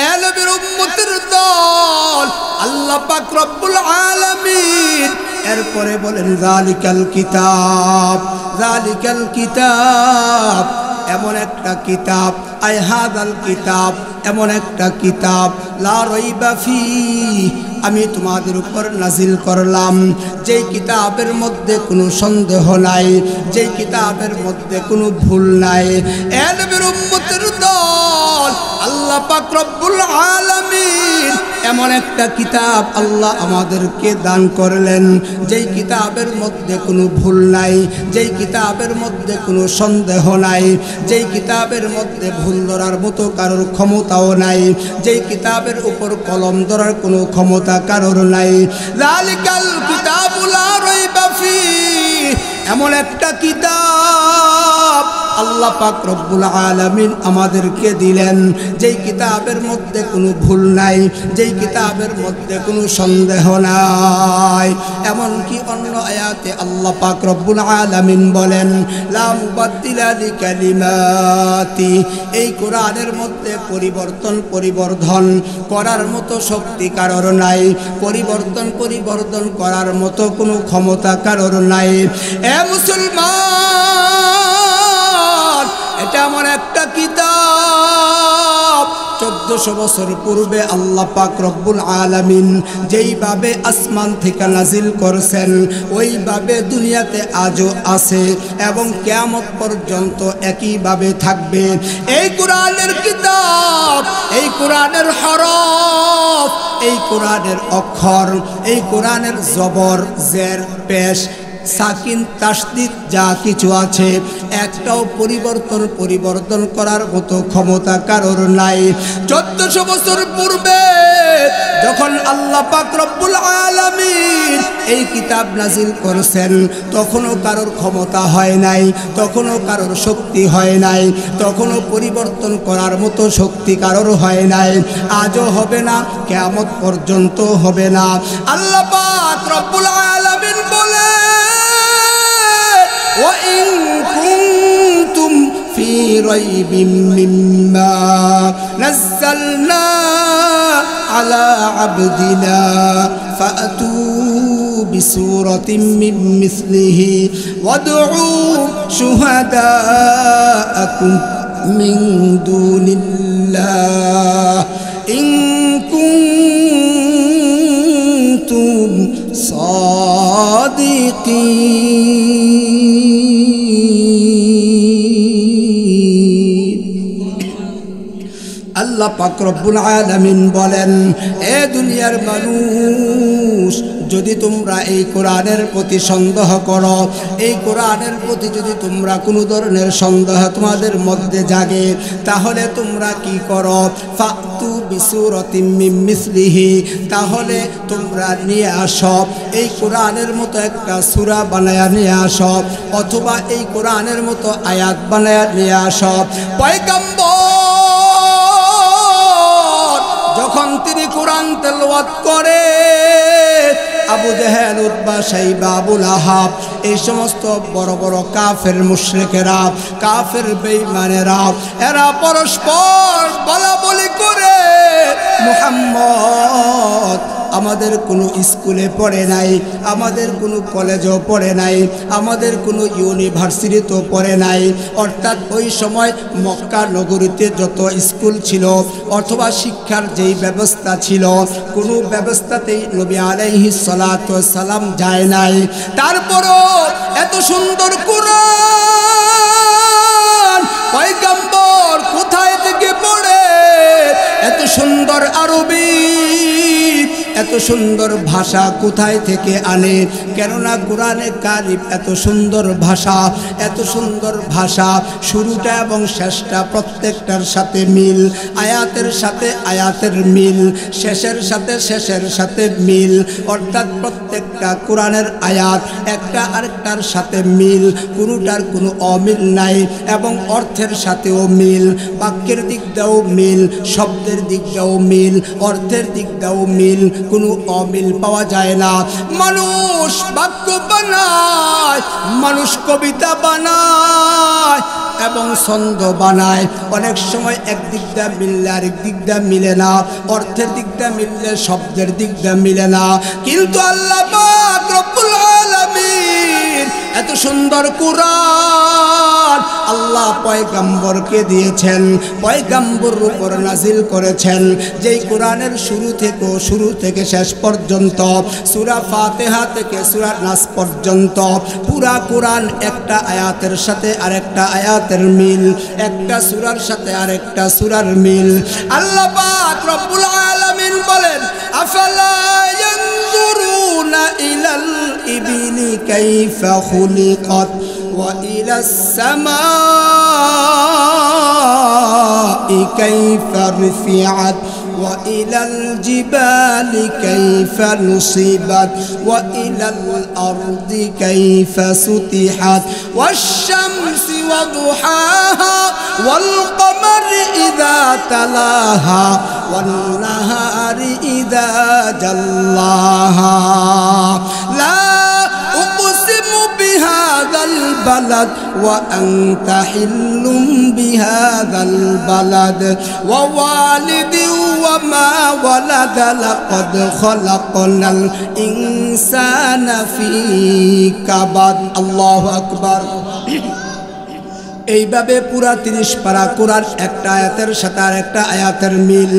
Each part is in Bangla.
এ নবীর উম্মতের দল, আল্লাহ পাক রব্বুল আলামিন এরপরে বলেন যালিকাল কিতাব, যালিকাল কিতাব, এমন একটা কিতাব, আই হাযাল কিতাব, এমন একটা কিতাব, লা রাইবা ফি, আমি তোমাদের উপর নাজিল করলাম, যেই কিতাবের মধ্যে কোনো সন্দেহ নাই, যেই কিতাবের মধ্যে কোনো ভুল নাই। এ নবীর উম্মতের দল, আল্লাহ পাক রব্বুল আলামিন এমন একটা কিতাব আল্লাহ আমাদেরকে দান করলেন, যেই কিতাবের মধ্যে কোনো ভুল নাই, যেই কিতাবের মধ্যে কোনো সন্দেহ নাই, যেই কিতাবের মধ্যে ভুল ধরার মতো কারোর ক্ষমতাও নাই, যেই কিতাবের উপর কলম ধরার কোনো ক্ষমতা কারোর নাই। যালিকাল কিতাবু লা রাইবা ফি, এমন একটা কিতাব আল্লাহ পাক রব্বুল আলামিন আমাদেরকে দিলেন, যেই কিতাবের মধ্যে কোনো ভুল নাই, যেই কিতাবের মধ্যে কোনো সন্দেহ নাই। এমনকি অন্য আয়াতে আল্লাহ পাক রব্বুল আলামিন বলেন, লা মুবাদ্দিলা লিকালিমাতি, এই কোরআনের মধ্যে পরিবর্তন করার মতো শক্তি কারোর নাই, পরিবর্তন করার মতো কোনো ক্ষমতা কারোর নাই। এ মুসলমান, এটা এমন একটা কিতাব 1400 বছর পূর্বে আল্লাহ পাক রব্বুল আলামিন যেইভাবে আসমান থেকে নাজিল করছেন, ওইভাবে দুনিয়াতে আজও আছে এবং কিয়ামত পর্যন্ত একইভাবে থাকবে। এই কোরআনের কিতাব, এই কোরআনের হরফ, এই কোরআনের অক্ষর, এই কোরআনের জবর, জের, পেশ, সাকিন, তাসদীদ যা কিছু আছে, একটাও পরিবর্তন করার মতো ক্ষমতা কারোর নাই। 1400 বছর পূর্বে যখন আল্লাহ পাক রব্বুল আলামিন এই কিতাব নাজিল করেছেন, তখনও কারোর ক্ষমতা হয় নাই, তখনও কারোর শক্তি হয় নাই, তখনও পরিবর্তন করার মতো শক্তি কারোর হয় নাই, আজও হবে না, কিয়ামত পর্যন্ত হবে না। আল্লাহ পাক রব্বুল আলামিন বলে, وَإِن كُنتُمْ فِي رَيْبٍ مِّمَّا نَزَّلْنَا عَلَى عَبْدِنَا فَأْتُوا بِسُورَةٍ مِّن مِّثْلِهِ وَادْعُوا شُهَدَاءَكُم مِّن دُونِ اللَّهِ إِن كُنتُمْ صادقين। আল্লাহ পাক রব্বুল আলামিন বলেন, এ দুনিয়ার মানুষ, যদি তোমরা এই কোরআনের প্রতি সন্দেহ করো, এই কোরআনের প্রতি যদি তোমরা কোনো ধরনের সন্দেহ তোমাদের মধ্যে জাগে, তাহলে তোমরা কি করো? ফাতু বিসুরাতিম মিন মিসলিহি, তাহলে তোমরা নিয়ে আসো, এই কোরআনের মতো একটা সূরা বানায়া নিয়ে আসো, অথবা এই কোরআনের মতো আয়াত বানায়া নিয়ে আসো। পয়গম্বর যখন তিনি কোরআন তেলাওয়াত করে, আবু জেহেল, উতবা, শাইবা, আবু লাহাব, এই সমস্ত বড় বড় কাফের মুশরিকেরা, কাফের বেঈমানেরা, এরা পরস্পর বলাবলি করে, মুহাম্মদ আমাদের কোনো স্কুলে পড়ে নাই, আমাদের কোনো কলেজও পড়ে নাই, আমাদের কোনো ইউনিভার্সিটিতেও পড়ে নাই। অর্থাৎ ওই সময় মক্কা নগরীতে যত স্কুল ছিল অথবা শিক্ষার যেই ব্যবস্থা ছিল, কোনো ব্যবস্থাতেই নবী আলাইহিস সালাতু ওয়াস সালাম যায় নাই। তারপরও এত সুন্দর কুরআন পয়গম্বর কোথায় থেকে পড়ে? এত সুন্দর আরবি, এত সুন্দর ভাষা কোথায় থেকে আনে? কেননা কোরআনে কারিম এত সুন্দর ভাষা, এত সুন্দর ভাষা, শুরুটা এবং শেষটা প্রত্যেকটার সাথে মিল, আয়াতের সাথে আয়াতের মিল, শেষের সাথে মিল। অর্থাৎ প্রত্যেকটা কোরআনের আয়াত একটা আরেকটার সাথে মিল, কোনোটার কোনো অমিল নাই, এবং অর্থের সাথেও মিল, বাক্যের দিক দিয়েও মিল, শব্দের দিক দিয়েও মিল, অর্থের দিক দিয়েও মিল, কোনো অমিল পাওয়া যায় না। মানুষ বাক্য বানায়, মানুষ কবিতা বানায়, এবং ছন্দ বানায়। অনেক সময় একদিক দিয়ে মিললে আরেক দিক দিয়ে মিলে না, অর্থের দিক দিয়ে মিললে শব্দের দিক দিয়ে মিলে না। কিন্তু আল্লাহ পাক রব্বুল আলামিন এত সুন্দর কুরআন আল্লাহ পয়গম্বরকে দিয়েছেন, পয়গম্বরের উপর নাজিল করেছেন, যেই কোরআনের শুরু থেকে শেষ পর্যন্ত, সূরা ফাতিহা থেকে সূরা নাস পর্যন্ত পুরা কোরআন একটা আয়াতের সাথে আরেকটা আয়াতের মিল, একটা সূরার সাথে আরেকটা সূরার মিল। আল্লাহ পাক রব্বুল আলামিন বলেন, আফালা ইয়ানজুরুনা ইলাল ইবিলি কাইফা খুলিকাত ওয়া ইলাস সামাই কাইফা রুফিআত وإلى الجبال كيف نصبت وإلى الأرض كيف سطحت والشمس وضحاها والقمر إذا تلاها والنهار إذا جلاها لا أقسم بهذا البلد وأنت حل بهذا البلد ووالد وما ولد لقد خلقنا الإنسان في كبد الله أكبر। এইভাবে পুরা 30 পারা কোরআন একটা আয়াতের সাথে আরেকটা আয়াতের মিল।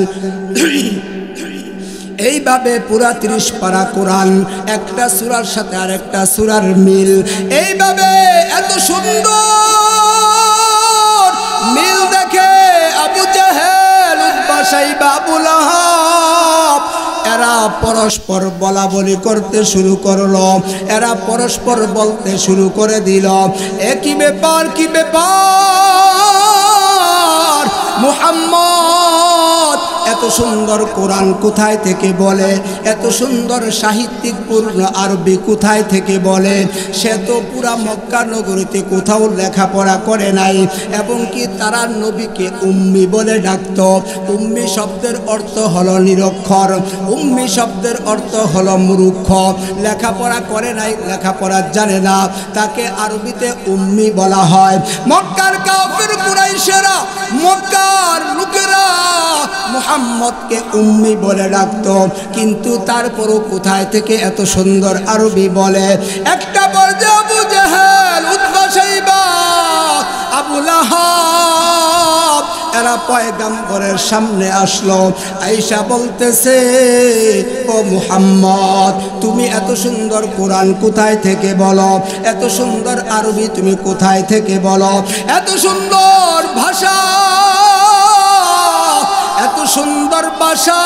এইভাবে পুরা 30 পারা কোরআন একটা সূরার সাথে আরেকটা সূরার মিল। এইভাবে এত সুন্দর মিল দেখে আবু জাহেল, উতবা, শাইবা, আবু লাহাব এরা পরস্পর বলা বলি করতে শুরু করলো, এরা পরস্পর বলতে শুরু করে দিল, কি ব্যাপার কি ব্যাপার, মুহাম্মদ এত সুন্দর কোরআন কোথায় থেকে বলে, এত সুন্দর সাহিত্যিক পূর্ণ আরবি কোথায় থেকে বলে? সে তো পুরা মক্কা নগরীতে কোথাও লেখাপড়া করে নাই, এবং কি তারা নবীকে উম্মি বলে ডাকত। উম্মি শব্দের অর্থ হলো নিরক্ষর, উম্মি শব্দের অর্থ হলো মূর্খ, লেখাপড়া করে নাই, লেখাপড়া জানে না, তাকে আরবিতে উম্মি বলা হয়। মক্কার কাফির কুরাইশেরা, মক্কার লোকেরা মুহাম্মদকে উম্মি বলে ডাকত, কিন্তু তারপরও কোথায় থেকে এত সুন্দর আরবি বলে? একটা পর্যায়ে আবু জাহেল, উতবা, শাইবা, আবু লাহাব এরা পয়গম্বরের সামনে আসলো, আয়েশা বলতেছে, ও মুহাম্মদ তুমি এত সুন্দর কোরআন কোথায় থেকে বলো, এত সুন্দর আরবি তুমি কোথায় থেকে বলো, এত সুন্দর ভাষা, এত সুন্দর ভাষা,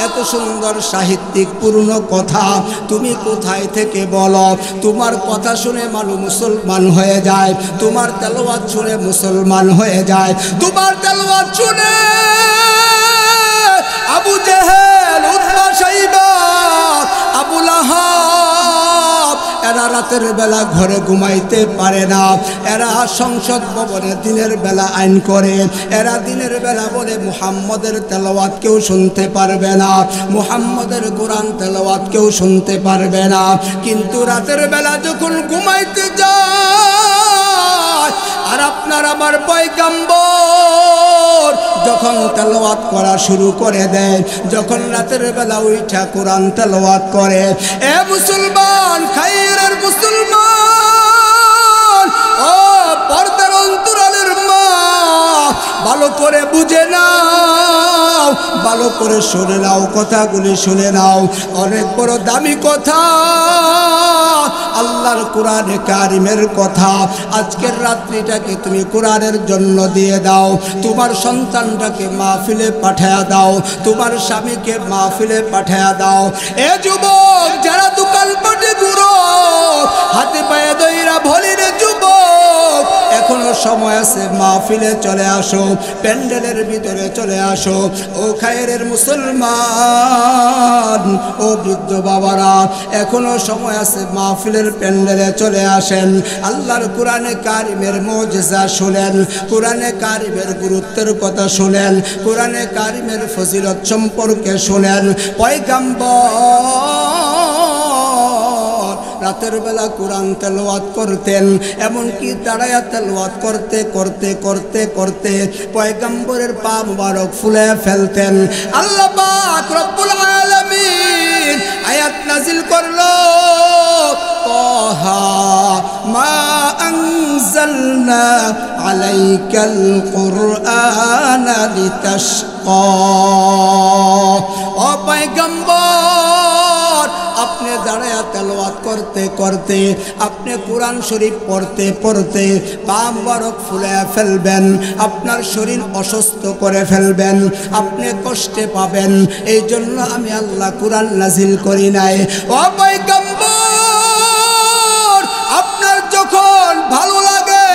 এত সুন্দর সাহিত্যিক পূর্ণ কথা তুমি কোথায় থেকে বলো? তোমার কথা শুনে মানুষ মুসলমান হয়ে যায়, তোমার তেলাওয়াত শুনে মুসলমান হয়ে যায়, তোমার তেলাওয়াত শুনে আবু জাহেল, উতবা, শাইবা, আবু লাহাব এরা রাতের বেলা ঘরে ঘুমাইতে পারে না, এরা সংসদ ভবনে দিনের বেলা আইন করে, এরা দিনের বেলা বলে মুহাম্মদের তেলাওয়াত কেউ শুনতে পারবে না, মুহাম্মদের কোরআন তেলাওয়াত কেউ শুনতে পারবে না। কিন্তু রাতের বেলা যখন ঘুমাইতে যায় আর আপনার আমার পয়গম্বর যখন তেলাওয়াত করা শুরু করে দেয়, যখন রাতের বেলা উঠা কোরআন তেলাওয়াত করে, এ মুসলমান, খাইরের মুসলমান, ও পর্দার অন্তরালের মা, ভালো করে বুঝে নাও, ভালো করে শুনে নাও, কথাগুলি শুনে নাও, অনেক বড় দামি কথা, আল্লাহর কোরআনে কারিমের কথা। আজকের রাত্রিটাকে তুমি কোরআনের জন্য দিয়ে দাও, তোমার সন্তানটাকে মাহফিলে পাঠায়া দাও, তোমার স্বামীকে মাহফিলে পাঠায়া দাও। এ যুবক যারা দোকানপাটে ঘুরো, হাতে পায়ে দইরা ভলিরে যুবক, এখনো সময় আছে, মাহফিলে চলে আসো, প্যান্ডেলের ভিতরে চলে আসো। ও খায়েরের মুসলমান, ও বৃদ্ধ বাবারা, এখনো সময় আছে, মাহফিলের প্যান্ডেলে চলে আসেন। আল্লাহর কোরআনে কারিমের মুজিজা শুনেন, কোরআনে কারিমের গুরুত্বের কথা শুনেন, কোরআনে কারিমের ফজিলত সম্পর্কে শুনেন। পয়গম্বর রাতের বেলা কোরআন তেলাওয়াত করতেন, এমনকি দাঁড়ায়া তেলাওয়াত করতে করতে করতে করতে পয়গম্বরের পা মুবারক ফুলে ফেলতেন। আল্লাহ পাক রব্বুল আলামিন আয়াত নাজিল করলো, তাহা মা আনজালনা আলাইকাল কুরআনা লিতাশকা। ও পয়গম্বর, আপনি দাঁড়ায়া তেলাওয়াত করতে করতে, আপনি কোরআন শরীফ পড়তে পড়তে পা মুবারক ফুলে ফেলবেন, আপনার শরীর অসুস্থ করে ফেলবেন, আপনি কষ্টে পাবেন। এই জন্য আমি আল্লাহ কোরআন নাজিল করি নাই। ও পয়গম্বর, আপনার যখন ভালো লাগে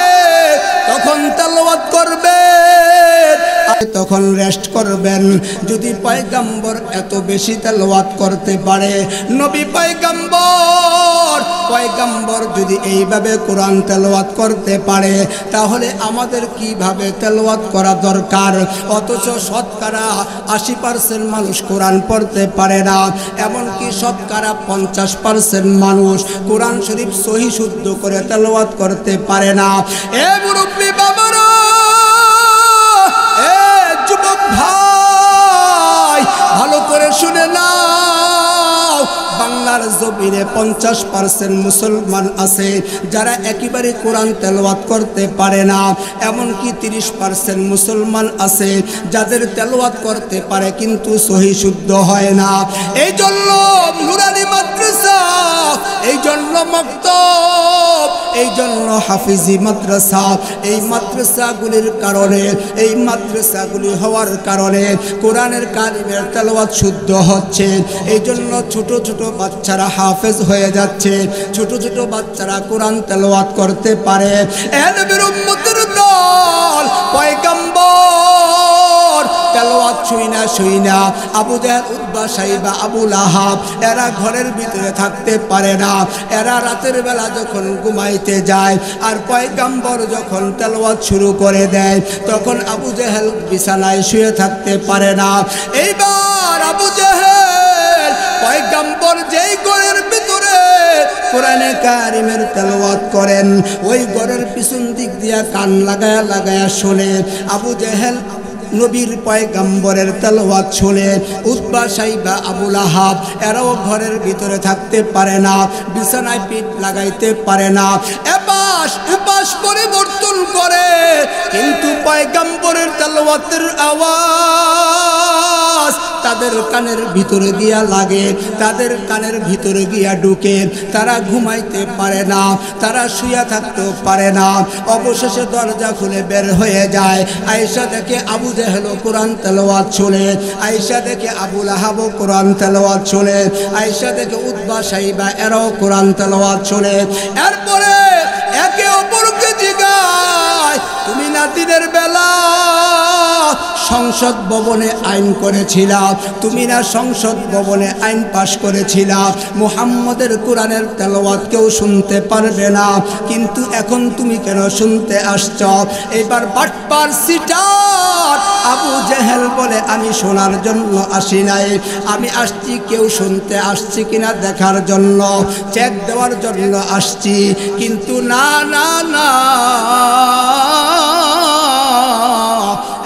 তখন তেলাওয়াত করবেন, তখন রেস্ট করবেন। যদি পয়গম্বর এত বেশি তেলাওয়াত করতে পারে, নবী পয়গম্বর যদি এইভাবে কোরআন তেলাওয়াত করতে পারে, তাহলে আমাদের কিভাবে তেলাওয়াত করা দরকার। অথচ শতকরা 80% মানুষ কোরআন পড়তে পারে না, এমনকি শতকরা 50% মানুষ কোরআন শরীফ সহি শুদ্ধ করে তেলাওয়াত করতে পারে না। এ মুরব্বী বাবারা, এ যুবক ভাই, ভালো করে শুনে নাও, বাংলার জমিনে 50% মুসলমান আছে যারা একেবারে কোরআন তেলাওয়াত করতে পারে না, এমনকি 30% মুসলমান আছে যাদের তেলাওয়াত করতে পারে কিন্তু সহি শুদ্ধ হয় না। এই জন্য নুরানি মাদ্রাসা, এই জন্য মক্তব, এই জন্য হাফিজি মাদ্রাসা, এই মাদ্রাসাগুলির কারণে, এই মাদ্রাসাগুলি হওয়ার কারণে কোরআনের কারিমের তেলাওয়াত শুদ্ধ হচ্ছে। এই জন্য ছোট ছোট বাচ্চারা হাফেজ হয়ে যাচ্ছে, ছোট ছোট বাচ্চারা কোরআন তেলাওয়াত করতে পারে। নবীর উম্মতের দল পয়গম্বর তেলাওয়াত শুই না আবু জাহেল, উতবা, সাইবা, আবু লাহাব এরা ঘরের ভিতরে থাকতে পারে না। এরা রাতের বেলা যখন ঘুমাইতে যায় আর পয়গম্বর যখন তেলাওয়াত শুরু করে দেয়, তখন আবু জাহেল বিছানায় শুয়ে থাকতে পারে না। এইবার আবু জাহেল পয়গম্বর যেই ঘরের ভিতরে কোরআনে কারিমের তেলাওয়াত করেন, ওই ঘরের পিছন দিক দিয়া কান লাগায়া লাগায়া শোনে। আবু জাহেল নবীর পয়গম্বরের তেলাওয়াত শুনে উতবা, সাইবা, আবু লাহাব এরাও ঘরের ভিতরে থাকতে পারে না, বিছানায় পিঠ লাগাইতে পারে না, এপাশ পরিবর্তন করে। কিন্তু পয়গম্বরের তেলাওয়াতের আওয়াজ তাদের কানের ভিতরে গিয়া লাগে, তাদের কানের ভিতরে গিয়া ঢুকে, তারা ঘুমাইতে পারে না, তারা শুয়া থাকতেও পারে না। অবশেষে দরজা খুলে বের হয়ে যায়। আয়েশা দেখে আবু জাহেল কোরআন তেলাওয়াত শুনে, আয়েশা দেখে আবু লাহাব কোরআন তেলাওয়াত শুনে, আয়েশা দেখে উতবা, সাইবা এরাও কোরআন তেলাওয়াত শুনে। এরপরে একে অপরকে জিগায়, তুমি না দিনের বেলা সংসদ ভবনে আইন করেছিলা, তুমি না সংসদ ভবনে আইন পাশ করেছিলা মুহাম্মদের কোরআনের তেলাওয়াত কেউ শুনতে পারবে না, কিন্তু এখন তুমি কেন শুনতে আসছ? এবার বাটপার সিটার আবু জাহেল বলে, আমি শোনার জন্য আসি নাই, আমি আসছি কেউ শুনতে আসছি কিনা দেখার জন্য, চেক দেওয়ার জন্য আসছি। কিন্তু না না না,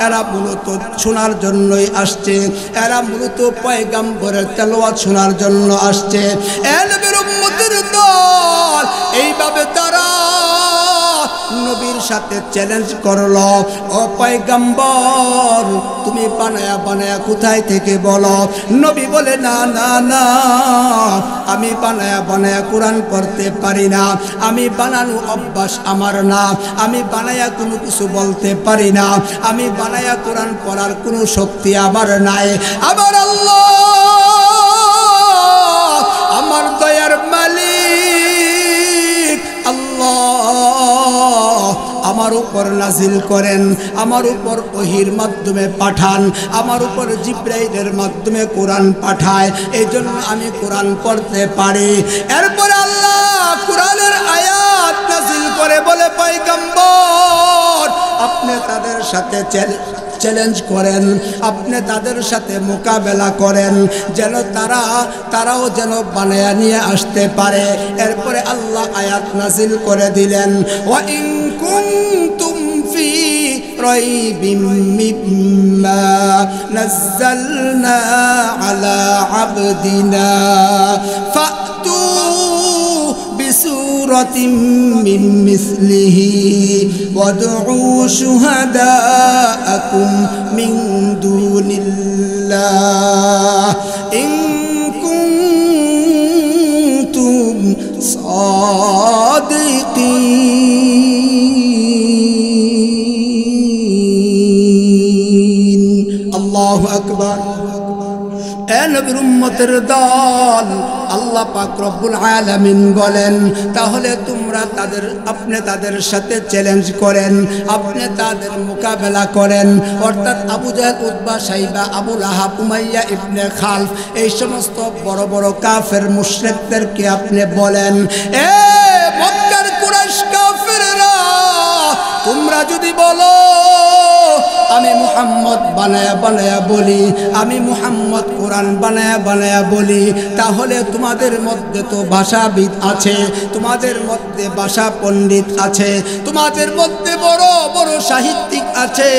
এরা মূলত শোনার জন্যই আসছে, এরা মূলত পয়গম্বরের তেলাওয়াত শোনার জন্য আসছে। নবীর উম্মতের দল এইভাবে তারা নবীর সাথে চ্যালেঞ্জ করলো, ও পয়গম্বর তুমি বানায়া বানায়া কোথায় থেকে বলো। নবী বলে, না না না, আমি বানায়া বানায়া কোরআন পড়তে পারি না, আমি বানানো অভ্যাস আমার না, আমি বানায়া কোনো কিছু বলতে পারি না, আমি বানায়া কোরআন পড়ার কোনো শক্তি আমার নাই। আমার আল্লাহ আমার দয়ার মালিক আল্লাহ আমার উপর নাজিল করেন, আমার উপর ওহীর মাধ্যমে পাঠান, আমার উপর জিবরাইলের মাধ্যমে কোরআন পাঠায়, এই জন্য আমি কোরআন পড়তে পারি। এরপরে আল্লাহ কোরআনের আয়াত নাজিল করে বলে, পয়গম্বর আপনি তাদের সাথে চ্যালেঞ্জ করেন, আপনি তাদের সাথে মোকাবেলা করেন, যেন তারাও যেন বানায়া নিয়ে আসতে পারে। এরপরে আল্লাহ আয়াত নাজিল করে দিলেন, ওয়া ইন কুনতুম ফি রাইবিম মিম্মা নাযালনা আলা আবদিনা ফাতু বিসূরাতিম মিন মিসলিহি ওয়াদউ শুহাদাআকুম মিন দুনিল্লাহ ইন কুনতুম সাদিকিন। আল্লাহু আকবার। এ নবীর উম্মতের দল, আল্লাহ পাক রব্বুল আলামিন বলেন, তাহলে তোমরা আপনি তাদের সাথে চ্যালেঞ্জ করেন, আপনি তাদের মোকাবেলা করেন। অর্থাৎ আবু জাহেল, উতবা, শাইবা, আবু লাহাব, উমাইয়া ইবনে খালফ, এই সমস্ত বড় বড় কাফের মুশরিকদেরকে আপনি বলেন, এ মক্কার কুরাইশ কাফেররা, তোমরা যদি বলো আমি মুহাম্মদ বানায়া বানায়া বলি, আমি মুহাম্মদ কোরআন বানায়া বানায়া বলি, তাহলে তোমাদের মধ্যে তো ভাষাবিদ আছে, তোমাদের মধ্যে ভাষা পণ্ডিত আছে, তোমাদের মধ্যে বড় বড় সাহিত্যিক আছে,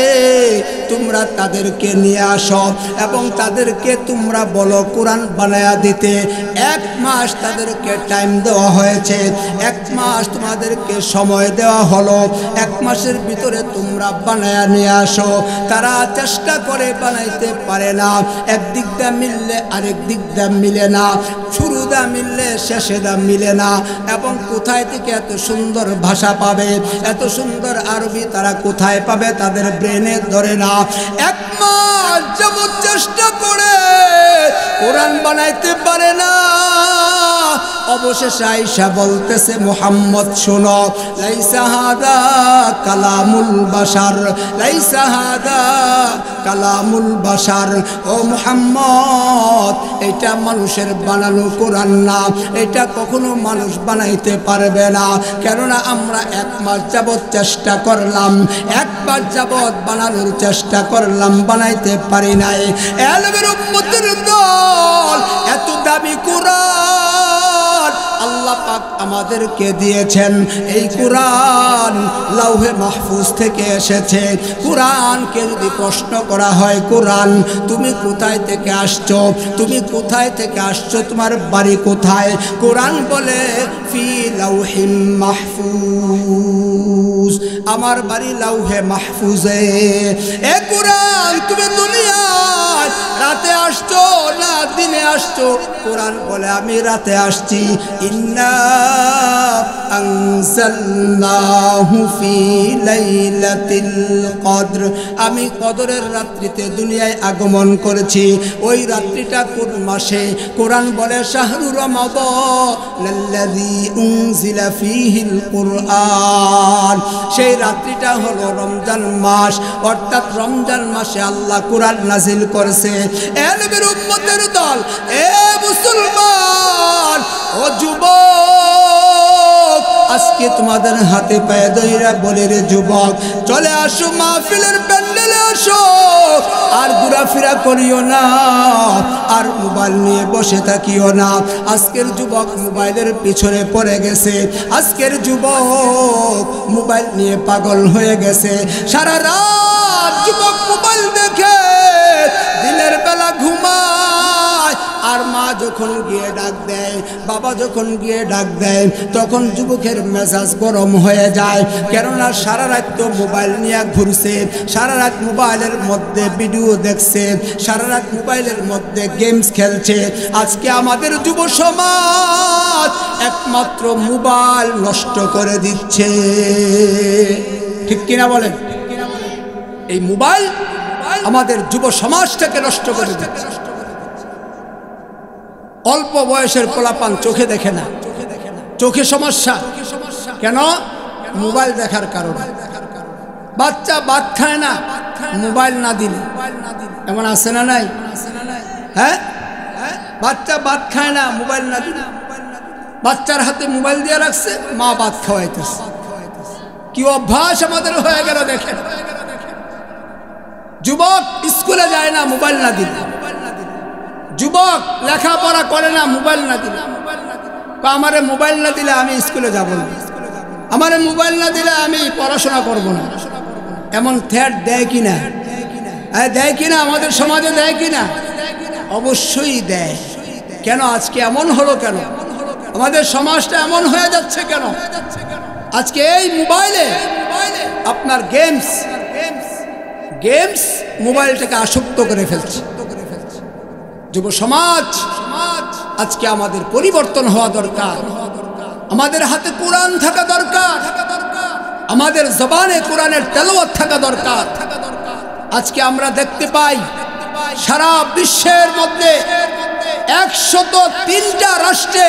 তোমরা তাদেরকে নিয়ে আসো এবং তাদেরকে তোমরা বলো কোরআন বানায়া দিতে। 1 মাস তাদেরকে টাইম দেওয়া হয়েছে, 1 মাস তোমাদেরকে সময় দেওয়া হলো, 1 মাসের ভিতরে তোমরা বানায়া নিয়ে আসো। তারা চেষ্টা করে বানাইতে পারে না, একদিক দা মিললে আরেক দিক দা মিলে না, শুরু দা মিললে শেষে দা মিলে না। এবং কোথায় থেকে এত সুন্দর ভাষা পাবে, এত সুন্দর আরবি তারা কোথায় পাবে, তাদের ব্রেনে ধরে না। 1 মাস যাবত চেষ্টা করে কোরআন বানাইতে পারে না। অবশেষে আয়েশা বলতেছে, মুহাম্মদ শোনো, লাইসা হাদা কালামুল বাশার, লাইসা হাদা কালামুল বাশার। ও মুহাম্মদ, এটা মানুষের বানানো কোরআন না, এটা কখনো মানুষ বানাইতে পারবে না। কেননা আমরা 1 মাস যাবত চেষ্টা করলাম, 1 মাস যাবত বানানোর চেষ্টা করলাম, বানাইতে পারি নাই। এলমের উম্মতের দল, এত দামি কোরআন আল্লাহ পাক আমাদেরকে দিয়েছেন। এই কোরআন লাউহে মাহফুজ থেকে এসেছে। কোরআনকে যদি প্রশ্ন করা হয়, কোরআন তুমি কোথায় থেকে আসছো, তুমি কোথায় থেকে আসছো, তোমার বাড়ি কোথায়, কোরআন বলে ফি লাউহিম মাহফুজ, আমার বাড়ি লাউহে মাহফুজে। এ কোরআন তুমি দুনিয়ায় রাতে আসছো না দিনে আসছো, কোরআন বলে আমি রাতে আসছি। ইন্না আনজালনাহু ফি লাইলাতিল কদর, আমি কদরের রাত্রিতে দুনিয়ায় আগমন করেছি। ওই রাত্রিটা কোন মাসে? কোরআন বলে শাহরু রমাদানাল্লাযী উনজিলা ফীহিল কুরআন, সেই রাত্রিটা হলো রমজান মাস। অর্থাৎ রমজান মাসে আল্লাহ কোরআন নাজিল করেছে। এ নবীর উম্মতের দল, এ মুসলমান, ও যুবক, আজকে তোমাদের হাতে পায়ে দইরা বলে রে যুবক, চলে আসো মাহফিলের প্যান্ডেলে আসো, আর ঘোরাফেরা করিও না, আর মোবাইল নিয়ে বসে থাকিও না। আজকের যুবক মোবাইলের পিছনে পড়ে গেছে, আজকের যুবক মোবাইল নিয়ে পাগল হয়ে গেছে। সারা রাত যুবক মোবাইল দেখে, দিনের বেলা ঘুমায়, আর মা যখন গিয়ে ডাক দেয়, বাবা যখন গিয়ে ডাক দেয়, তখন যুবকের মেজাজ গরম হয়ে যায়। কেননা সারা রাত তো মোবাইল নিয়ে ঘুরছে, সারা রাত মোবাইলের মধ্যে ভিডিও দেখছে, সারা রাত মোবাইলের মধ্যে গেমস খেলছে। আজকে আমাদের যুব সমাজ একমাত্র মোবাইল নষ্ট করে দিচ্ছে, ঠিক কিনা বলেন? এই মোবাইল আমাদের যুব সমাজটাকে নষ্ট করে দিচ্ছে। অল্প বয়সের পোলাপান চোখে দেখে না, চোখে সমস্যা। কেন? মোবাইল দেখার কারণে। বাচ্চা ভাত খায় না মোবাইল না দিলে, এমন আছে না নাই? হ্যাঁ, বাচ্চা ভাত খায় না মোবাইল না দিলে। বাচ্চার হাতে মোবাইল দিয়ে রাখছে, মা ভাত খাওয়াইতেছে। কি অভ্যাস আমাদের হয়ে গেল দেখেন। যুবক স্কুলে যায় না মোবাইল না দিলে, যুবক লেখাপড়া করে না মোবাইল না দিলে। আমারে মোবাইল না দিলে আমি স্কুলে যাব না, আমারে মোবাইল না দিলে আমি পড়াশোনা করব না। এমন থ্রেট দেয় কিনা? দেয় কিনা? আমাদের সমাজে দেয় কিনা? অবশ্যই দেয়। কেন আজকে এমন হলো? কেন আমাদের সমাজটা এমন হয়ে যাচ্ছে? কেন আজকে এই মোবাইলে আপনার গেমস মোবাইলটাকে আসক্ত করে ফেলছে যুব সমাজ। আজকে আমাদের পরিবর্তন হওয়া দরকার। আমাদের হাতে কোরআন থাকা দরকার, আমাদের জবানে কোরআনের তেলাওয়াত থাকা দরকার। আজকে আমরা দেখতে পাই সারা বিশ্বের মধ্যে 103টা রাষ্ট্রে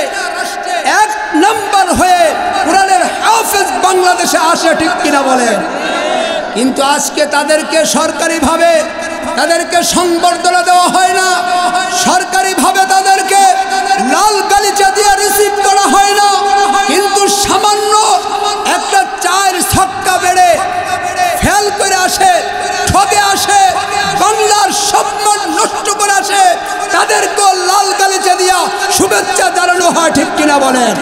1 নম্বর হয়ে কোরআনের হাফেজ বাংলাদেশে আসে, ঠিক কিনা বলেন? কিন্তু আজকে তাদেরকে সরকারিভাবে তাদেরকে সংবর্ধনা দেওয়া হয় না, সরকারিভাবে তাদেরকে লাল গালিচা দিয়ে রিসিভ করা হয় না। কিন্তু সামান্য একটা 4 ছক্কা বেড়ে ফেল করে আসে, ঠকে আসে, বাংলার সম্মান নষ্ট করে আসে, তাদেরকে লাল গালিচা দিয়া শুভেচ্ছা জানানো হয়, ঠিক কিনা বলেন?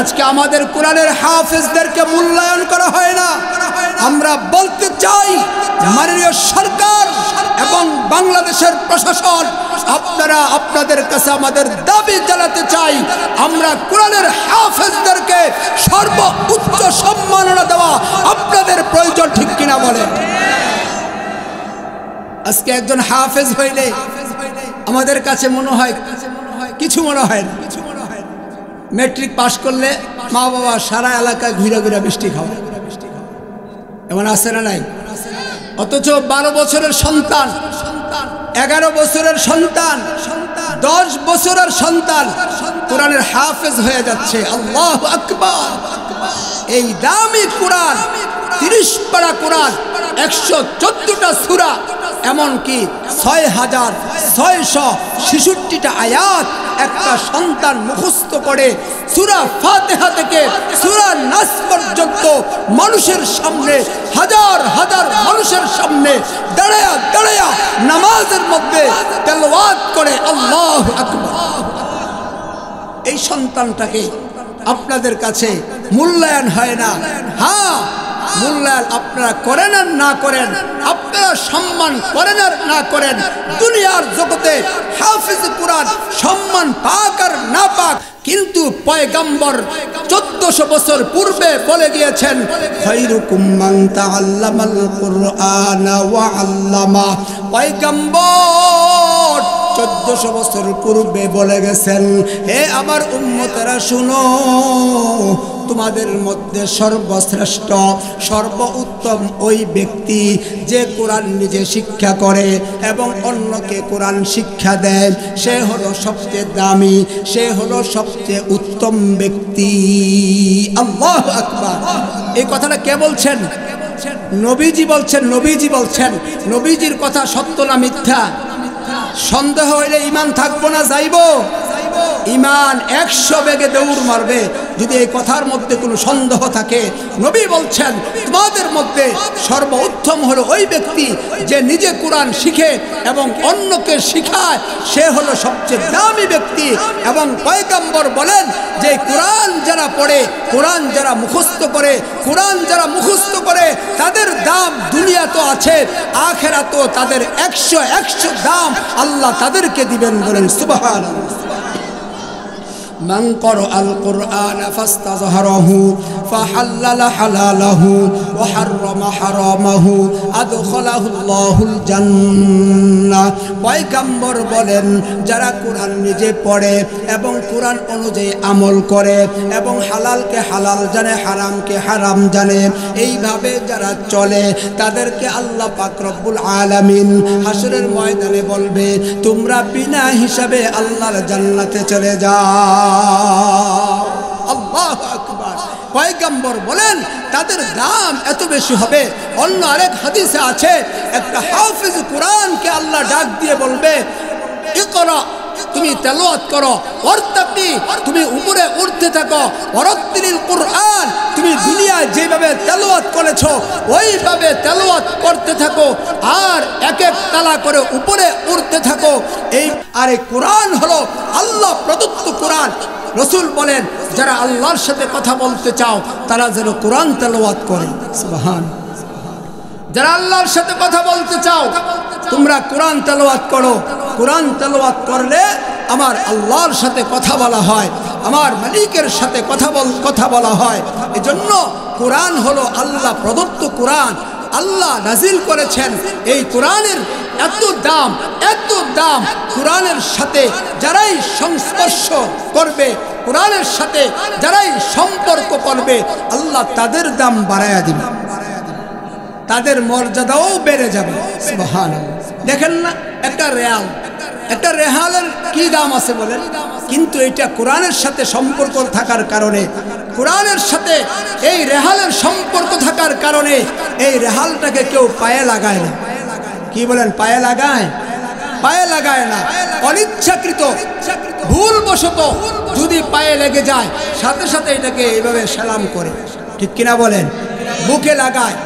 আজকে আমাদের কোরআনের হাফেজদেরকে মূল্যায়ন করা হয় না। আমরা বলতে চাই মাননীয় সরকার এবং বাংলাদেশের প্রশাসন, আপনারা আপনাদের কাছে আমাদের দাবি জানাতে চাই, আমরা কোরআনের হাফেজদেরকে সর্বোচ্চ সম্মাননা দেওয়া আপনাদের প্রয়োজন, ঠিক কিনা বলেন? আজকে একজন হাফেজ হইলে আমাদের কাছে মনে হয় কিছু মনে হয় না। ম্যাট্রিক পাশ করলে মা বাবা সারা এলাকায় ঘুরে ঘুরে মিষ্টি খাওয়া, এমন আছে না নাই? অথচ 12 বছরের সন্তান, 11 বছরের সন্তান, 10 বছরের সন্তান কোরআনের হাফেজ হয়ে যাচ্ছে। আল্লাহু আকবার! এই দামি কোরআন, 30 পারা কোরআন, 114টা সূরা, এমনকি 6666টা আয়াত একটা সন্তান মুখস্থ করে সূরা ফাতিহা থেকে সূরা নাস পর্যন্ত মানুষের সামনে, হাজার হাজার মানুষের সামনে দাঁড়ায়া দাঁড়ায়া নামাজের মধ্যে তেলাওয়াত করে। আল্লাহু আকবার! এই সন্তানটাকে আপনাদের কাছে মূল্যায়ন হয় না। হ্যাঁ, মূল্যায়ন আপনারা করেন আর না করেন, আপনারা সম্মান করেন আর না করেন, দুনিয়ার জগতে হাফিজ কোরআন সম্মান পাক আর না পাক, কিন্তু পয়গম্বর 1400 বছর পূর্বে বলে গিয়েছেন, খায়রুকুম মান তাআল্লামাল কুরআনা ওয়া আল্লামা। পয়গম্বর 1400 বছর পূর্বে বলে গেছেন, হে আমার উম্মতেরা শুনো, তোমাদের মধ্যে সর্বশ্রেষ্ঠ সর্বোত্তম ওই ব্যক্তি যে কোরআন নিজে শিক্ষা করে এবং অন্যকে কোরআন শিক্ষা দেয়, সে হলো সবচেয়ে দামি, সে হলো সবচেয়ে উত্তম ব্যক্তি। আল্লাহু আকবার! এই কথাটা কে বলছেন? নবীজি বলছেন। নবীজি বলছেন। নবীজির কথা সত্য না মিথ্যা? সন্দেহ হইলে ঈমান থাকবো না যাইবো? ঈমান 100 বেগে দৌড় মারবে যদি এই কথার মধ্যে কোনো সন্দেহ থাকে। নবী বলছেন, তোমাদের মধ্যে সর্বোত্তম হলো ওই ব্যক্তি যে নিজে কোরআন শিখে এবং অন্যকে শিখায়, সে হলো সবচেয়ে দামি ব্যক্তি। এবং পয়গম্বর বলেন যে কোরআন যারা পড়ে, কোরআন যারা মুখস্থ করে, কোরআন যারা মুখস্থ করে, তাদের দাম দুনিয়া তো আছে, আখিরাতেও তাদের 100 দাম আল্লাহ তাদেরকে দিবেন। বলেন সুবহানাল্লাহ। من قرأ القرآن فاستظهره فحلل حلاله وحرم حرامه أدخله الله الجنة। পয়গম্বর বলেন, যারা কোরআন নিজে পড়ে এবং কোরআন অনুযায়ী আমল করে এবং হালালকে হালাল জানে, হারামকে হারাম জানে, এইভাবে যারা চলে, তাদেরকে আল্লাহ পাক রব্বুল আলামিন হাসরের ময়দানে বলবে, তোমরা বিনা হিসাবে আল্লাহর জান্নাতে চলে যাও। আল্লাহু আকবার! পয়গম্বর বলেন তাদের দাম এত বেশি হবে। অন্য আরেক হাদিসে আছে, একটা হাফিজ কোরআনকে আল্লাহ ডাক দিয়ে বলবে, ইকরা তুমি তেলাওয়াত করো, ওয়ারতাকি তুমি উপরে উঠতে থাকো, ওয়ারাত্তিলিল কুরআন তুমি দুনিয়ায় যেভাবে তেলাওয়াত করেছো ওইভাবে তেলাওয়াত করতে থাকো, আর এক এক তালা করে উপরে উঠতে থাকো। এই আর এই কোরআন হলো আল্লাহ প্রদত্ত কোরআন। রাসূল বলেন যারা আল্লাহর সাথে কথা বলতে চাও তারা যেন কোরআন তেলাওয়াত করে। সুবহান। যারা আল্লাহর সাথে কথা বলতে চাও তোমরা কোরআন তেলাওয়াত করো। কোরআন তেলাওয়াত করলে আমার আল্লাহর সাথে কথা বলা হয়, আমার মালিকের সাথে কথা বলা হয়। এজন্য কোরআন হলো আল্লাহ প্রদত্ত কোরআন, আল্লাহ নাজিল করেছেন। এই কোরআনের এত দাম, এত দাম। কোরআনের সাথে যারাই সংস্পর্শ করবে, কোরআনের সাথে যারাই সম্পর্ক করবে, আল্লাহ তাদের দাম বাড়ায়া দিবে, তাদের মর্যাদাও বেড়ে যাবে। সুবহানাল্লাহ। দেখেন না একটা রেহালের কি দাম আছে বলেন, কিন্তু এটা কোরআনের সাথে সম্পর্ক থাকার কারণে, কোরআনের সাথে এই রেহালের সম্পর্ক থাকার কারণে এই রেহালটাকে কেউ পায়ে লাগায় না। কি বলেন? পায়ে লাগায়? পায়ে লাগায় না। অনিচ্ছাকৃত ভুলবশত যদি পায়ে লেগে যায় সাথে সাথে এটাকে এইভাবে সালাম করে, ঠিক কিনা বলেন? বুকে লাগায়,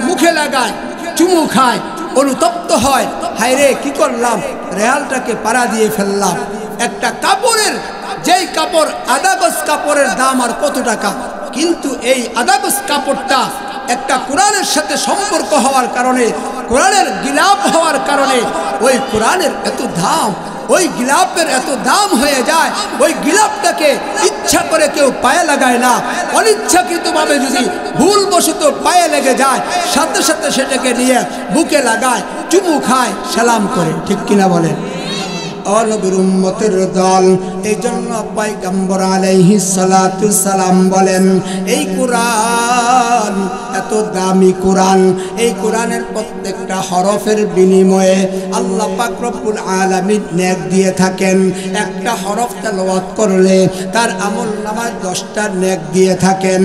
মুখে লাগায়, চুমু খায়, অনুতপ্ত হয়, হায় রে কি করলাম, রেহালটাকে পাড়া দিয়ে ফেললাম। একটা কাপড়ের, যেই কাপড় আধা গজ কাপড়ের দাম আর কত টাকা, কিন্তু এই আধা গজ কাপড়টা একটা কোরআনের সাথে সম্পর্ক হওয়ার কারণে, কোরআনের গিলাপ হওয়ার কারণে ওই কোরআনের এত দাম, ওই গিলাপের এত দাম হয়ে যায়। ওই গিলাপটাকে ইচ্ছা করে কেউ পায়ে লাগায় না, অনিচ্ছাকৃতভাবে যদি ভুলবশত পায়ে লেগে যায় সাথে সাথে সেটাকে নিয়ে বুকে লাগায়, চুমু খায়, সালাম করে, ঠিক কিনা বলেন? নবীর উম্মতের দল। এই জন্য পয়গম্বর আলাইহিস সালাতু সালাম বলেন এই কোরআন এত দামি কোরআন, এই কোরআনের প্রত্যেকটা হরফের বিনিময়ে আল্লাহ পাক রব্বুল আলামিন নেক দিয়ে থাকেন। একটা হরফ তেলাওয়াত করলে তার আমলনামায় 10টা নেক দিয়ে থাকেন।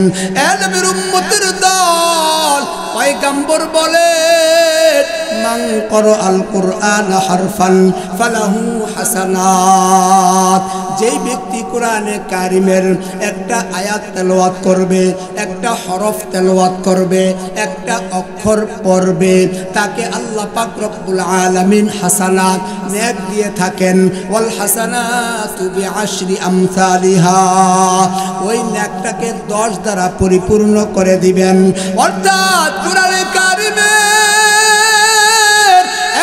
নবীর উম্মতের দল পয়গম্বর বলেন মান ক্বারাআল কুরআন হারফান ফালাহু হাসানাত। যেই ব্যক্তি কোরআনে কারিমের একটা আয়াত তেলাওয়াত করবে, একটা হরফ তেলাওয়াত করবে, একটা অক্ষর পড়বে, তাকে আল্লাহ পাক রব্বুল আলামিন হাসানাত নেক দিয়ে থাকেন। ওয়াল হাসানাতু বিআশরি আমসালিহা। ওই নেকটাকে 10 দ্বারা পরিপূর্ণ করে দিবেন। অর্থাৎ কোরআনে কারিমের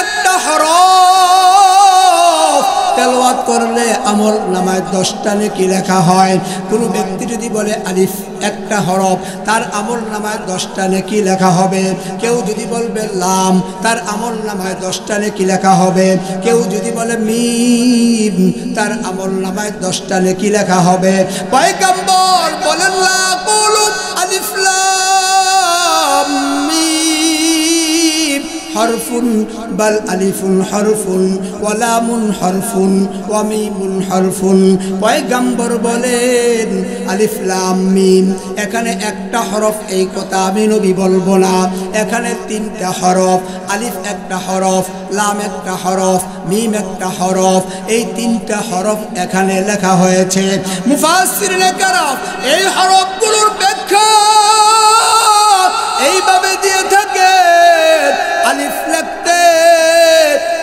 একটা হরফ তেলাওয়াত করলে আমল নামায় 10টা নেকি লেখা হয়। কোনো ব্যক্তি যদি বলে আলিফ একটা হরফ, তার আমল নামায় 10টা নেকি লেখা হবে। কেউ যদি বলবে লাম, তার আমল নামায় 10টা নেকি লেখা হবে। কেউ যদি বলে মিম, তার আমল নামায় 10টা নেকি লেখা হবে। পয়গম্বর বলেন লা কুলু আলিফ লাম মিম হরফুন বাল আলিফুন হরফুন ওয়া লামুন হরফুন ওয়া মিমুন হরফুন। পয়গম্বর বলেন আলিফ লাম মিম, এখানে একটা হরফ, এই কথা আমি নবী বলবো না। এখানে 3টা হরফ, আলিফ একটা হরফ, লাম একটা হরফ, মিম একটা হরফ। এই 3টা হরফ এখানে লেখা হয়েছে। মুফাসসিরিনে কেরাম এই হরফগুলোর ব্যাখ্যা এইভাবে দিয়ে থাকে। আলিফ লিখতে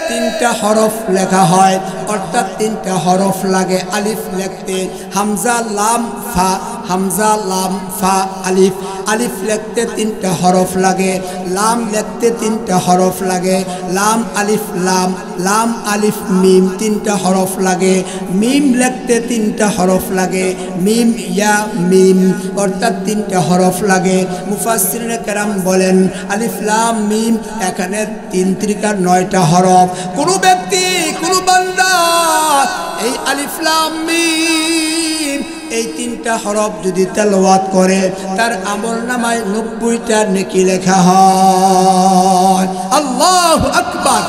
3টা হরফ লেখা হয়, অর্থাৎ 3টা হরফ লাগে আলিফ লিখতে। হামজা লাম ফা, হামজা লাম ফা আলিফ। আলিফ লিখতে 3টা হরফ লাগে, লাম লিখতে 3টা হরফ লাগে, লাম আলিফ লাম, লাম আলিফ মিম 3টা হরফ লাগে, মিম লিখতে 3টা হরফ লাগে, মিম ইয়া মিম, অর্থাৎ 3টা হরফ লাগে। মুফাসসিরিনে কেরাম বলেন আলিফ লাম মিম এখানে 3 × 9টা হরফ। কোন ব্যক্তি, কোন বান্দা এই আলিফ লাম মিম এই 3টা হরফ যদি তেলাওয়াত করে তার আমলনামায় 90টা নেকি লেখা হয়। আল্লাহু আকবার।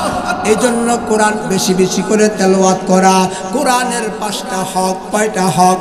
এই জন্য কোরআন বেশি বেশি করে তেলাওয়াত করা। কোরআনের 5টা হক, কয়টা হক?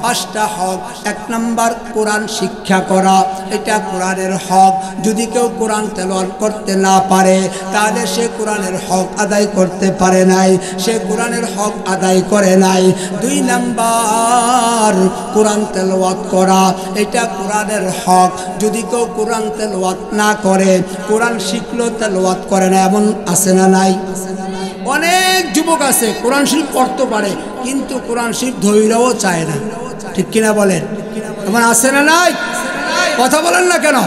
পাঁচটা হক। এক নাম্বার কোরআন শিক্ষা করা, এটা কোরআনের হক। যদি কেউ কোরআন তেলাওয়াত করতে না পারে তাহলে সে কোরআনের হক আদায় করতে পারে নাই, সে কোরআনের হক আদায় করে নাই। দুই নাম্বার কোরআন তেলাওয়াত করা, এটা কোরআনের হক। যদি কেউ কোরআন তেলাওয়াত না করে, কোরআন শিখলো তেলাওয়াত করে না, এমন আছে না নাই? অনেক যুবক আছে কোরআন শরীফ পড়তে পারে কিন্তু কোরআন শরীফ ধৈর্যও চায় না, ঠিক কিনা বলেন? এমন আছে না নাই? কথা বলেন না কেন?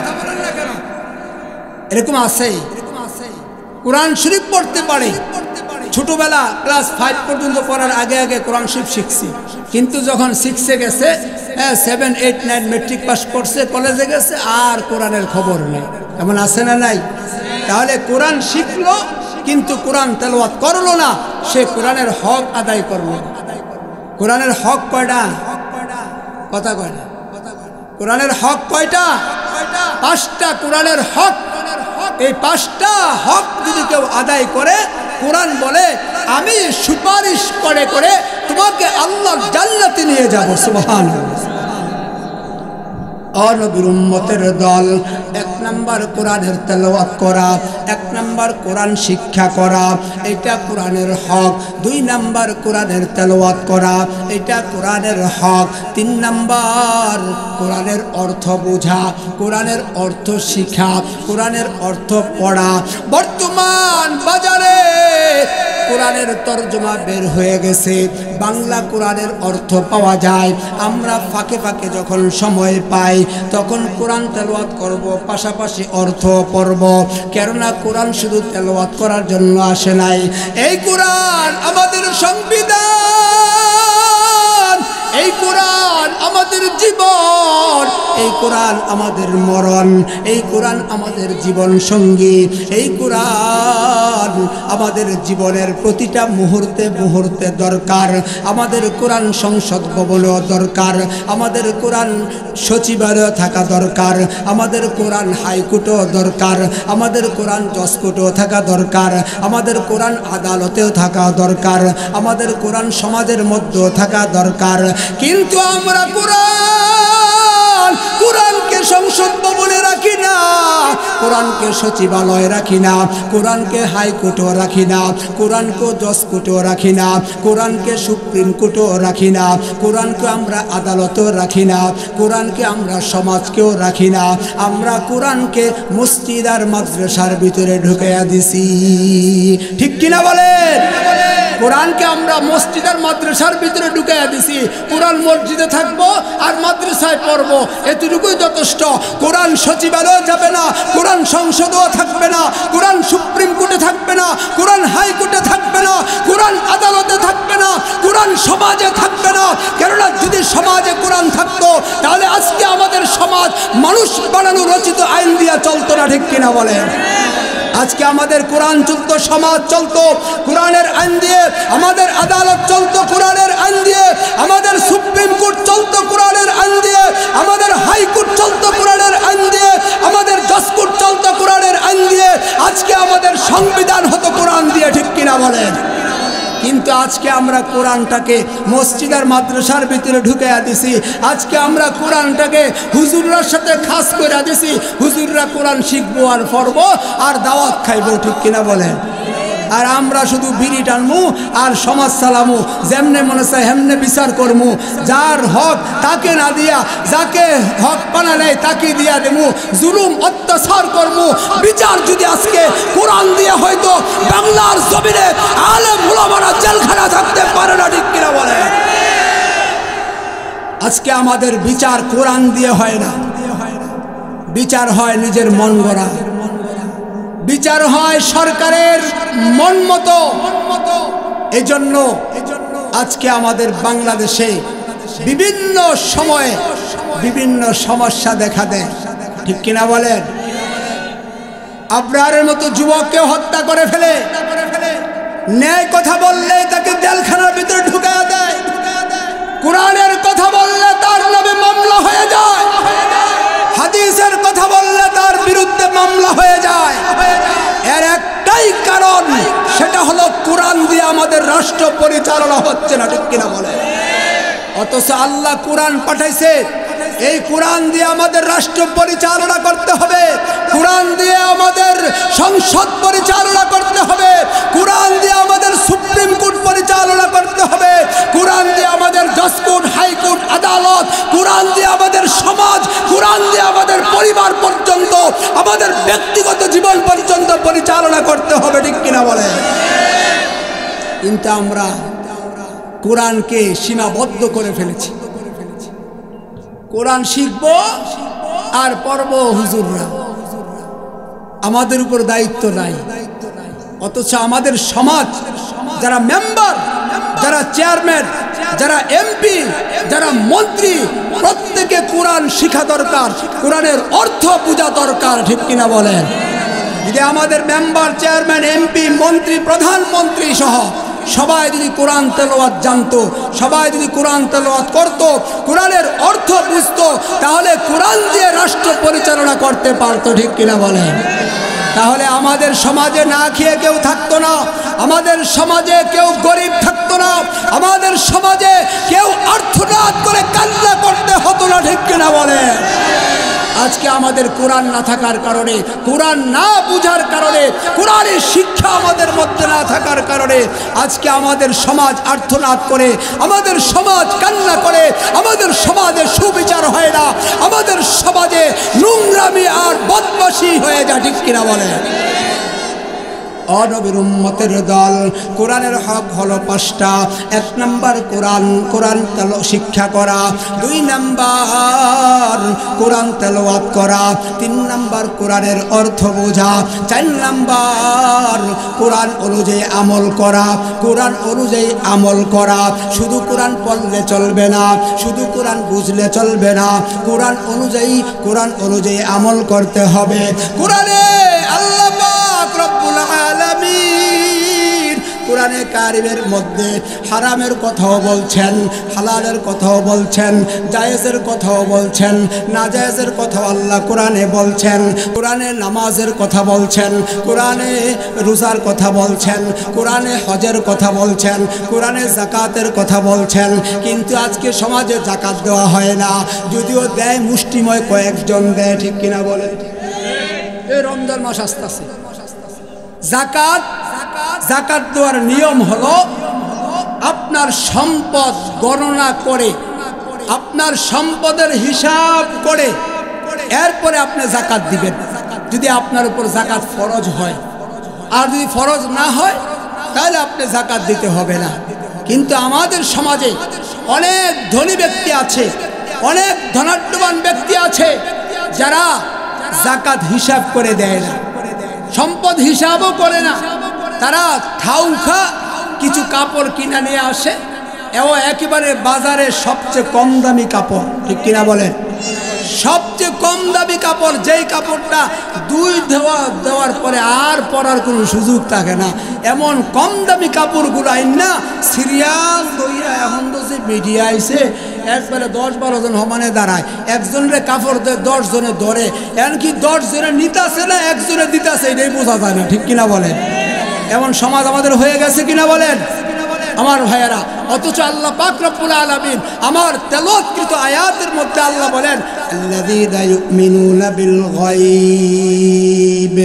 এরকম আছে। কোরআন শরীফ পড়তে পারে, ছোটবেলা ক্লাস 5 পর্যন্ত পড়ার আগে আগে কোরআন শরীফ শিখছি, কিন্তু যখন 6-এ গেছে, 7, 8, 9 মেট্রিক পাস করছে, কলেজে গেছে, আর কোরআনের খবর নেই। এমন আছে না নাই? তাহলে কোরআন শিখলো কিন্তু কোরআন তেলাওয়াত করলো না, সে কোরআনের হক আদায় করলো। কোরআনের হক কয়টা? কথা কয় না। কোরআনের হক কয়টা? 5টা কোরআনের হক। এই 5টা হক যদি কেউ আদায় করে, কোরআন বলে আমি সুপারিশ করে করে তোমাকে আল্লাহর জান্নাতে নিয়ে যাব। সুবহানাল্লাহ। নবীর উম্মতের দল, 1 নাম্বার কোরআনের তেলাওয়াত করা, 1 নাম্বার কোরআন শিক্ষা করা, এটা কোরআনের হক। 2 নাম্বার কোরআনের তেলাওয়াত করা, এটা কোরআনের হক। 3 নাম্বার কোরআনের অর্থ বোঝা, কোরআনের অর্থ শিখা, কোরআনের অর্থ পড়া। বর্তমান বাজারে কোরআনের তরজমা বের হয়ে গেছে, বাংলা কোরআনের অর্থ পাওয়া যায়। আমরা ফাঁকে ফাঁকে যখন সময় পাই তখন কোরআন তেলাওয়াত করব, পাশাপাশি অর্থ পড়ব। কেননা কোরআন শুধু তেলাওয়াত করার জন্য আসে নাই। এই কোরআন আমাদের সংবিধান, এই কোরআন আমাদের জীবন, এই কোরআন আমাদের মরণ, এই কোরআন আমাদের জীবন সঙ্গী, এই কোরআন আমাদের জীবনের প্রতিটা মুহূর্তে মুহূর্তে দরকার। আমাদের কোরআন সংসদ ভবনেও দরকার, আমাদের কোরআন সচিবালয়ে থাকা দরকার, আমাদের কোরআন হাইকোর্টেও দরকার, আমাদের কোরআন জজকোর্টেও থাকা দরকার, আমাদের কোরআন আদালতেও থাকা দরকার, আমাদের কোরআন সমাজের মধ্যেও থাকা দরকার। কিন্তু আমরা কোরআনকে সংসদ ভবনে রাখি না, কোরআনকে সচিবালয়ে রাখি না, কোরআনকে হাইকোর্টেও রাখি না, কোরআনকে জজকোর্টেও রাখি না, কোরআনকে সুপ্রিম কোর্টেও রাখি না, কোরআনকে আমরা আদালতেও রাখি না, কোরআনকে আমরা সমাজকেও রাখি না। আমরা কোরআনকে মসজিদ আর মাদ্রাসার ভিতরে ঢুকাইয়া দিছি, ঠিক কিনা বলেন? কোরআনকে আমরা মসজিদ আর মাদ্রাসার ভিতরে ঢুকাইয়া দিছি। কোরআন মসজিদে থাকবো আর মাদ্রাসায় পড়বো, এতটুকুই যথেষ্ট। কোরআন সচিবালয়ে যাবে না, কোরআন সংসদেও থাকবে না, কোরআন সুপ্রিম কোর্টে থাকবে না, কোরআন হাইকোর্টে থাকবে না, কোরআন আদালতে থাকবে না, কোরআন সমাজে থাকবে না। কেননা যদি সমাজে কোরআন থাকতো তাহলে আজকে আমাদের সমাজ মানুষ বানানো রচিত আইন দিয়া চলতো না, ঠিক কিনা বলেন? আজকে আমাদের কোরআন চলতো, সমাজ চলতো কোরআনের আইন দিয়ে, আমাদের আদালত চলতো কোরআনের আইন দিয়ে, আমাদের সুপ্রিম কোর্ট চলতো কোরআনের আইন দিয়ে, আমাদের হাইকোর্ট চলতো কোরআনের আইন দিয়ে, আমাদের জজ কোর্ট চলতো কোরআনের আইন দিয়ে। আজকে আমাদের সংবিধান হতো কোরআন দিয়ে, ঠিক কিনা বলেন? কিন্তু আজকে আমরা কোরআনটাকে মসজিদ আর মাদ্রাসার ভিতরে ঢুকাইয়া দিছি। আজকে আমরা কোরআনটাকে হুজুররার সাথে খাস করে দিছি। হুজুররা কোরআন শিখবো আর পড়বো আর দাওয়াত খাইবো, ঠিক কিনা বলেন? আর আমরা শুধু বিড়ি টানমু আর সমাজ চালামু, যেমনে মনে চাই হেমনে বিচার করমু। যার হক তাকে না দিয়া, যাকে হক পানা নেই তাকে দিয়া দেবো, জুলুম অত্যাচার করমু। বিচার যদি আজকে কোরআন দিয়ে হয়তো বাংলার জমিনে আলেম ওলামারা জেলখানা থাকতে পারে না, ঠিক কিনা বলে? আজকে আমাদের বিচার কোরআন দিয়ে হয় না, বিচার হয় নিজের মন গড়া, বিচার হয় সরকারের মন মতো। এজন্য আজকে আমাদের বাংলাদেশে বিভিন্ন সময়ে বিভিন্ন সমস্যা দেখা দেয়, ঠিক কিনা বলেন? আবরারের মতো যুবককে হত্যা করে ফেলে, ন্যায় কথা বললে তাকে জেলখানার ভিতরে ঢুকায়া দেয়, কোরআনের কথা বললে তার নামে মামলা হয়ে যায়, হাদিসের কথা বললে তার বিরুদ্ধে মামলা হয়ে যায়। এর একটাই কারণ, সেটা হলো কোরআন দিয়ে আমাদের রাষ্ট্র পরিচালনা হচ্ছে না, ঠিক কিনা বলে? অথচ আল্লাহ কোরআন পাঠাইছে। এই কোরআন দিয়ে আমাদের রাষ্ট্র পরিচালনা করতে হবে, কোরআন দিয়ে আমাদের সংসদ পরিচালনা করতে হবে, কোরআন দিয়ে আমাদের সুপ্রিম কোর্ট পরিচালনা করতে হবে, কোরআন দিয়ে আমাদের জজ কোর্ট, হাইকোর্ট, আদালত, কোরআন দিয়ে আমাদের সমাজ, কোরআন দিয়ে আমাদের পরিবার পর্যন্ত, আমাদের ব্যক্তিগত জীবন পর্যন্ত পরিচালনা করতে হবে, ঠিক কিনা বলে? কিন্তু আমরা কোরআনকে সীমাবদ্ধ করে ফেলেছি। কোরআন শিখব আর পড়ব হুজুররা, আমাদের উপর দায়িত্ব নাই। অথচ আমাদের সমাজ, যারা মেম্বার, যারা চেয়ারম্যান, যারা এমপি, যারা মন্ত্রী, প্রত্যেকে কোরআন শিখা দরকার, কোরআনের অর্থ বোঝা দরকার, ঠিক কিনা বলেন? যদি আমাদের মেম্বার, চেয়ারম্যান, এমপি, মন্ত্রী, প্রধানমন্ত্রী সহ সবাই যদি কোরআন তেলাওয়াত জানতো, সবাই যদি কোরআন তেলাওয়াত করত, কোরআনের অর্থ বুঝতো, তাহলে কোরআন দিয়ে রাষ্ট্র পরিচালনা করতে পারতো, ঠিক কিনা বলেন? তাহলে আমাদের সমাজে না খেয়ে কেউ থাকতো না, আমাদের সমাজে কেউ গরিব থাকতো না, আমাদের সমাজে কেউ আর্তনাদ করে কান্না করতে হতো না, ঠিক কিনা বলেন? আজকে আমাদের কোরআন না থাকার কারণে, কোরআন না বুঝার কারণে, কোরআনের শিক্ষা আমাদের মধ্যে না থাকার কারণে আজকে আমাদের সমাজ আর্তনাদ করে, আমাদের সমাজ কান্না করে, আমাদের সমাজে সুবিচার হয় না, আমাদের সমাজে নোংরামি আর বদমাশি হয়ে যায়, ঠিক কিনা বলে? নবীর উম্মতের দল, কোরআনের হক হলো 5টা। 1 নাম্বার কোরআন শিক্ষা করা, 2 নাম্বার কোরআন তেলাওয়াত করা, 3 নাম্বার কোরআনের অর্থ বোঝা, 4 নাম্বার কোরআন অনুযায়ী আমল করা, কোরআন অনুযায়ী আমল করা। শুধু কোরআন পড়লে চলবে না, শুধু কোরআন বুঝলে চলবে না, কোরআন অনুযায়ী আমল করতে হবে। কোরআনে আল্লাহ পাক রব্বুল আলামিন কোরআনে কারিমের মধ্যে হারামের কথাও বলছেন, হালালের কথাও বলছেন, জায়েজের কথাও বলছেন, নাজায়েজের কথাও আল্লাহ কোরআনে বলছেন। কোরআনে নামাজের কথা বলছেন, কোরআনে রোজার কথা বলছেন, কোরআনে হজের কথা বলছেন, কোরআনে যাকাতের কথা বলছেন। কিন্তু আজকে সমাজে যাকাত দেওয়া হয় না, যদিও দেয় মুষ্টিময় কয়েকজন দেয়, ঠিক কিনা বলে? এই রমজান মাস আসতেছে, যাকাত দেওয়ার নিয়ম হলো আপনার সম্পদ গণনা করে, আপনার সম্পদের হিসাব করে এরপরে আপনি যাকাত দিবেন, যদি আপনার উপর যাকাত ফরজ হয়। আর যদি ফরজ না হয় তাহলে আপনি যাকাত দিতে হবে না। কিন্তু আমাদের সমাজে অনেক ধনী ব্যক্তি আছে, অনেক ধনাঢ্যবান ব্যক্তি আছে যারা যাকাত হিসাব করে দেয় না, সম্পদ হিসাবও করে না। তারা ঠাউখা কিছু কাপড় কিনা নিয়ে আসে, এবং একেবারে বাজারে সবচেয়ে কম দামি কাপড়, ঠিক কিনা বলেন? সবচেয়ে কম দামি কাপড়, যেই কাপড়টা 2 দেওয়ার পরে আর পরার কোনো সুযোগ থাকে না, এমন কম দামি কাপড়গুলো আইন না সিরিয়াল দইয়া। এখন তো যে মিডিয়া আইছে, একবারে 10-12 জন সমানে দাঁড়ায়, একজনের কাপড় 10 জনে ধরে, এমনকি 10 জনে নিতাছে না, একজনে দিতাছে, এটাই বোঝা যায় না, ঠিক কিনা বলেন? এমন সমাজ আমাদের হয়ে গেছে কিনা বলেন আমার ভাইয়েরা? অথচ আল্লাহ পাক রব্বুল আলামিন আমার তেলাওয়াতকৃত আয়াতের মধ্যে আল্লাহ বলেন, আল্লাযীনা ইউমিনুনা বিল গায়ব।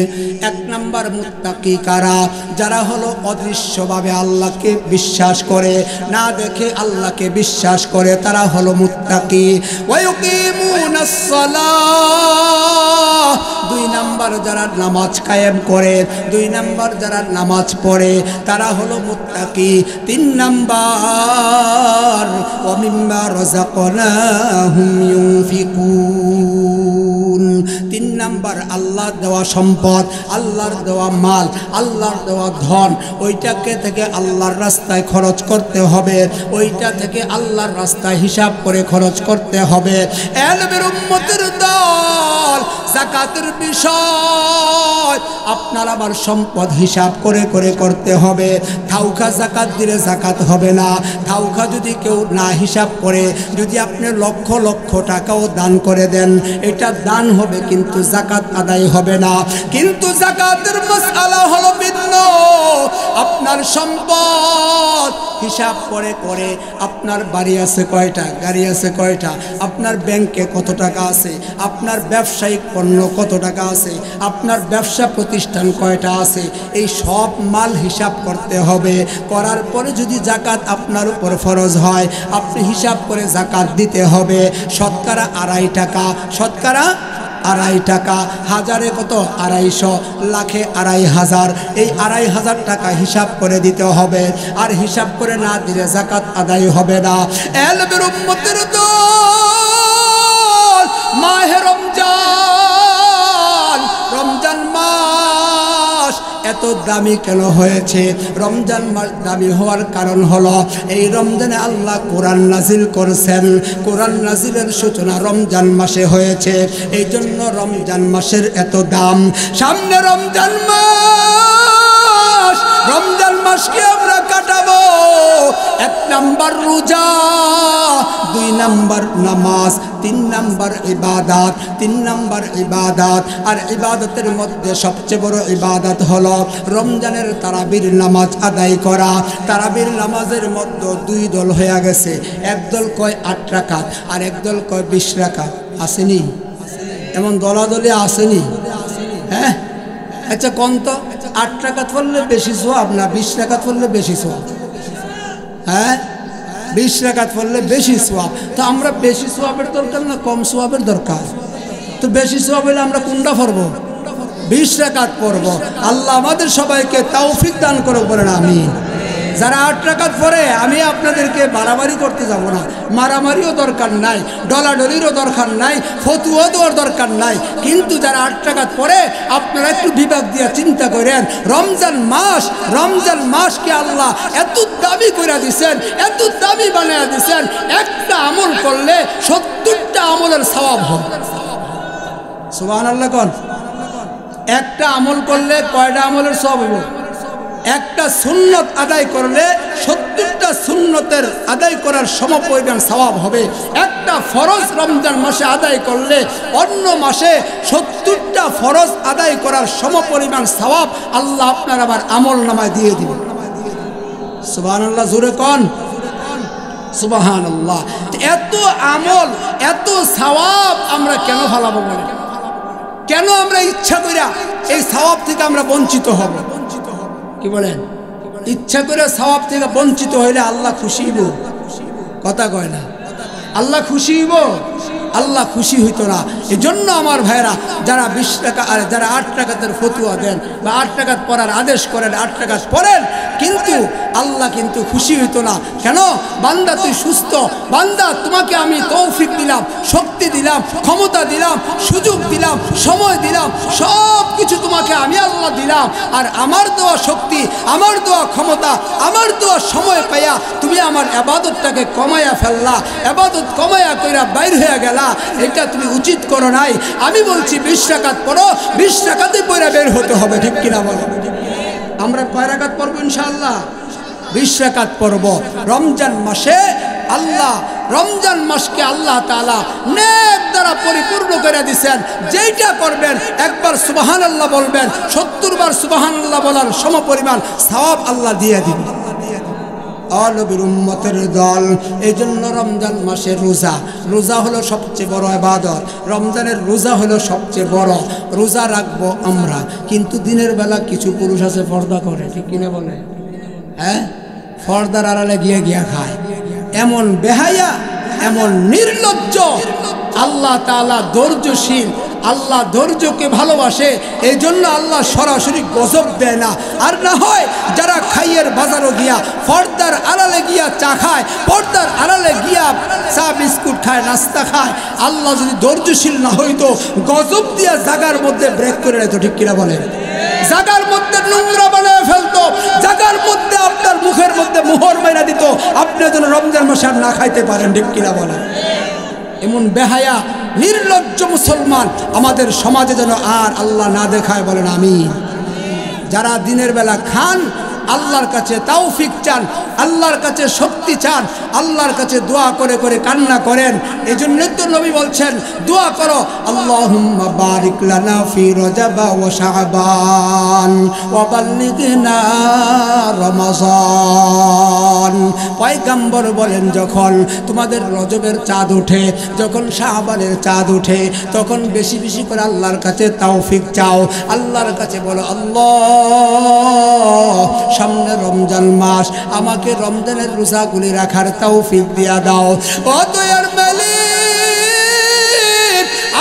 1 নাম্বার মুত্তাকি কারা? যারা হলো অদৃশ্যভাবে আল্লাহকে বিশ্বাস করে, না দেখে আল্লাহকে বিশ্বাস করে, তারা হলো মুত্তাকি। ওয়া ইউকিমুনাস সালাহ। 2 নাম্বার যারা নামাজ কায়েম করে, 2 নাম্বার যারা নামাজ পড়ে, তারা হলো মুত্তাকি। 3 নাম্বার ওয়া মিম্মা রাযাকনাহুম ইউনফিকুন। 3 নাম্বার আল্লাহ দেওয়া সম্পদ, আল্লাহর দেওয়া মাল, আল্লাহর দেওয়া ধন, ওইটাকে থেকে আল্লাহর রাস্তায় খরচ করতে হবে, ওইটা থেকে আল্লাহর রাস্তায় হিসাব করে খরচ করতে হবে। এলমের উম্মতের দল, যাকাতের বিষয় আপনার আবার সম্পদ হিসাব করে করে করতে হবে। ঠাউখা যাকাত দিলে যাকাত হবে না। ঠাউখা যদি কেউ না হিসাব করে, যদি আপনি লক্ষ লক্ষ টাকাও দান করে দেন, এটা দান হবে কিন্তু যাকাত আদায় হবে না। কিন্তু যাকাতের মাসআলা হলো ভিন্ন। আপনার সম্পদ হিসাব করে করে আপনার বাড়ি আছে কয়টা, গাড়ি আছে কয়টা, আপনার ব্যাংকে কত টাকা আছে, আপনার ব্যবসায়িক পণ্য কত টাকা আছে, আপনার ব্যবসা প্রতিষ্ঠান কয়টা আছে, এই সব মাল হিসাব করতে হবে। করার পরে যদি জাকাত আপনার উপর ফরজ হয়, আপনি হিসাব করে জাকাত দিতে হবে। শতকরা 2.5 টাকা, শতকরা 2.5 টাকা, হাজারে কত 250, লাখে 2.5 এই 2.5 টাকা হিসাব করে দিতে হবে। আর হিসাব করে না দিলে জাকাত আদায় হবে না। এলবের উম্মতের দল, মাহে রমজান, রমজান মাস এত দামি কেন হয়েছে? রমজান মাস দামি হওয়ার কারণ হলো এই রমজানে আল্লাহ কোরআন নাজিল করেছেন। কোরআন নাজিলের সূচনা রমজান মাসে হয়েছে, এই জন্য রমজান মাসের এত দাম। সামনে রমজান মাস, রমজান মাসকে আমরা কাটাবো 1 নাম্বার রোজা, 2 নাম্বার নামাজ, 3 নাম্বার ইবাদত, 3 নাম্বার ইবাদত। আর ইবাদতের মধ্যে সবচেয়ে বড় ইবাদত হলো রমজানের তারাবির নামাজ আদায় করা। তারাবির নামাজের মধ্যে 2 দল হয়ে গেছে, এক দল কয় 8 রাকাত আর এক দল কয় 20 রাকাত। আসেনি এমন দলাদলি? আসেনি? হ্যাঁ, আচ্ছা কোন তো 8 রাকাত পড়লে বেশি সওয়াব না 20 রাকাত পড়লে বেশি সওয়াব? হ্যাঁ, 20 রাকাত পড়লে বেশি সওয়াব। তো আমরা বেশি সওয়াবের দরকার না কম সওয়াবের দরকার? তো বেশি সওয়াব হলে আমরা কোনটা পড়ব? 20 রাকাত পড়ব। আল্লাহ আমাদের সবাইকে তৌফিক দান করুক, বলেন আমিন। যারা 8 রাকাত পড়ে, আমি আপনাদেরকে বাড়াবাড়ি করতে যাব না, মারামারিও দরকার নাই, ডলাডলিরও দরকার নাই, ফতুয়া দেওয়ার দরকার নাই। কিন্তু যারা 8 রাকাত পড়ে, আপনারা একটু বিভাগ দিয়ে চিন্তা করেন, রমজান মাস, রমজান মাসকে আল্লাহ এত দামি করে দিছেন, এত দামি বানিয়ে দিছেন, একটা আমল করলে 70টা আমলের সওয়াব হবে। সুবহানাল্লাহ কোন? একটা আমল করলে কয়টা আমলের সওয়াব হবে? একটা সুন্নত আদায় করলে 70টা সুন্নতের আদায় করার সমপরিমাণ সওয়াব হবে। একটা ফরজ রমজান মাসে আদায় করলে অন্য মাসে 70টা ফরজ আদায় করার সমপরিমাণ সওয়াব আল্লাহ আপনার আবার আমল নামায় দিয়ে দিবেন। সুবহানাল্লাহ, জোরে কোন সুবহানাল্লাহ। এত আমল, এত সওয়াব আমরা কেন হারাবো বলেন? কেন আমরা ইচ্ছা করে এই সওয়াব থেকে আমরা বঞ্চিত হব? কি বলেন? ইচ্ছা করে সওয়াব থেকে বঞ্চিত হইলে আল্লাহ খুশি হইব? কথা কয় না। আল্লাহ খুশি হইব? আল্লাহ খুশি হইতো না। এই জন্য আমার ভাইরা, যারা 20 টাকা আর যারা 8 টাকাতের ফতুয়া দেন বা 8 টাকাত পড়ার আদেশ করেন, 8 টাকাত পড়েন, কিন্তু আল্লাহ কিন্তু খুশি হইতো না। কেন? বান্দা তুই সুস্থ, বান্দা তোমাকে আমি তৌফিক দিলাম, শক্তি দিলাম, ক্ষমতা দিলাম, সুযোগ দিলাম, সময় দিলাম, সব কিছু তোমাকে আমি আল্লাহ দিলাম। আর আমার দেওয়া শক্তি, আমার দেওয়া ক্ষমতা, আমার দেওয়া সময় পাইয়া তুমি আমার ইবাদতটাকে কমাইয়া ফেললা, ইবাদত কমাইয়া কইরা বাইর হয়ে গেলা। এটা তুমি উচিত করো নাই। আমি বলছি 20 রাকাত পড়ো, 20 রাকাতে পড়ে বের হতে হবে, ঠিক কিনা বলো? আমরা কয় রাকাত পড়বো ইনশাআল্লাহ? 20 রাকাত পড়ব। রমজান মাসে আল্লাহ, রমজান মাসকে আল্লাহ তাআলা নেক দ্বারা পরিপূর্ণ করে দিয়েছেন। যেইটা করবেন একবার সুবহানাল্লাহ বলবেন, 70 বার সুবহানাল্লাহ বলার সমপরিমাণ সওয়াব আল্লাহ দিয়ে দিবেন। নবীর উম্মতের দল, এই জন্য রমজান মাসে রোজা, রোজা হলো সবচেয়ে বড় ইবাদত। রমজানের রোজা হলো সবচেয়ে বড়। রোজা রাখবো আমরা, কিন্তু দিনের বেলা কিছু পুরুষ আছে পর্দা করে, ঠিক কিনা বলে? হ্যাঁ, পর্দার আড়ালে গিয়ে গিয়া খায়। এমন বেহায়া, এমন নির্লজ্জ। আল্লাহ তাআলা ধৈর্যশীল, আল্লাহ ধৈর্যকে ভালোবাসে, এই জন্য আল্লাহ সরাসরি গজব দেয় না। আর না হয় যারা খাইয়ের বাজারও গিয়া পর্দার আড়ালে গিয়া চা খায়, পর্দার আড়ালে গিয়া চা বিস্কুট খায়, নাস্তা খায়, আল্লাহ যদি ধৈর্যশীল না হইতো গজব দিয়া জাগার মধ্যে ব্রেক করে নিত, ঠিক কিনা বলেন? জাগার মধ্যে নোংরা বানায় ফেলতো, জাগার মধ্যে আপনার মুখের মধ্যে মোহর মেরা দিত, আপনি যেন রমজান মাসে আর না খাইতে পারেন, ঠিক কিনা বলেন? এমন বেহায়া নির্লজ্জ মুসলমান আমাদের সমাজে যেন আর আল্লাহ না দেখায়, বলেন আমিন। যারা দিনের বেলা খান, আল্লাহর কাছে তৌফিক চান, আল্লাহর কাছে শক্তি চান, আল্লাহর কাছে দোয়া করে করে কান্না করেন। এই জন্য তো নবী বলছেন, দোয়া করো, আল্লাহুম্মা বারিক লানা ফি রজব ওয়া শাবান ওয়া বাল্লিগনা রমাজান। পয়গম্বর বলেন যখন তোমাদের রজবের চাঁদ ওঠে, যখন শাবানের চাঁদ ওঠে, তখন বেশি বেশি করে আল্লাহর কাছে তৌফিক চাও। আল্লাহর কাছে বলো, আল্লাহ সামনে রমজান মাস, আমাকে রমজানের রোজাগুলি রাখার তৌফিক দিয়া দাও। ও দয়ার মালিক,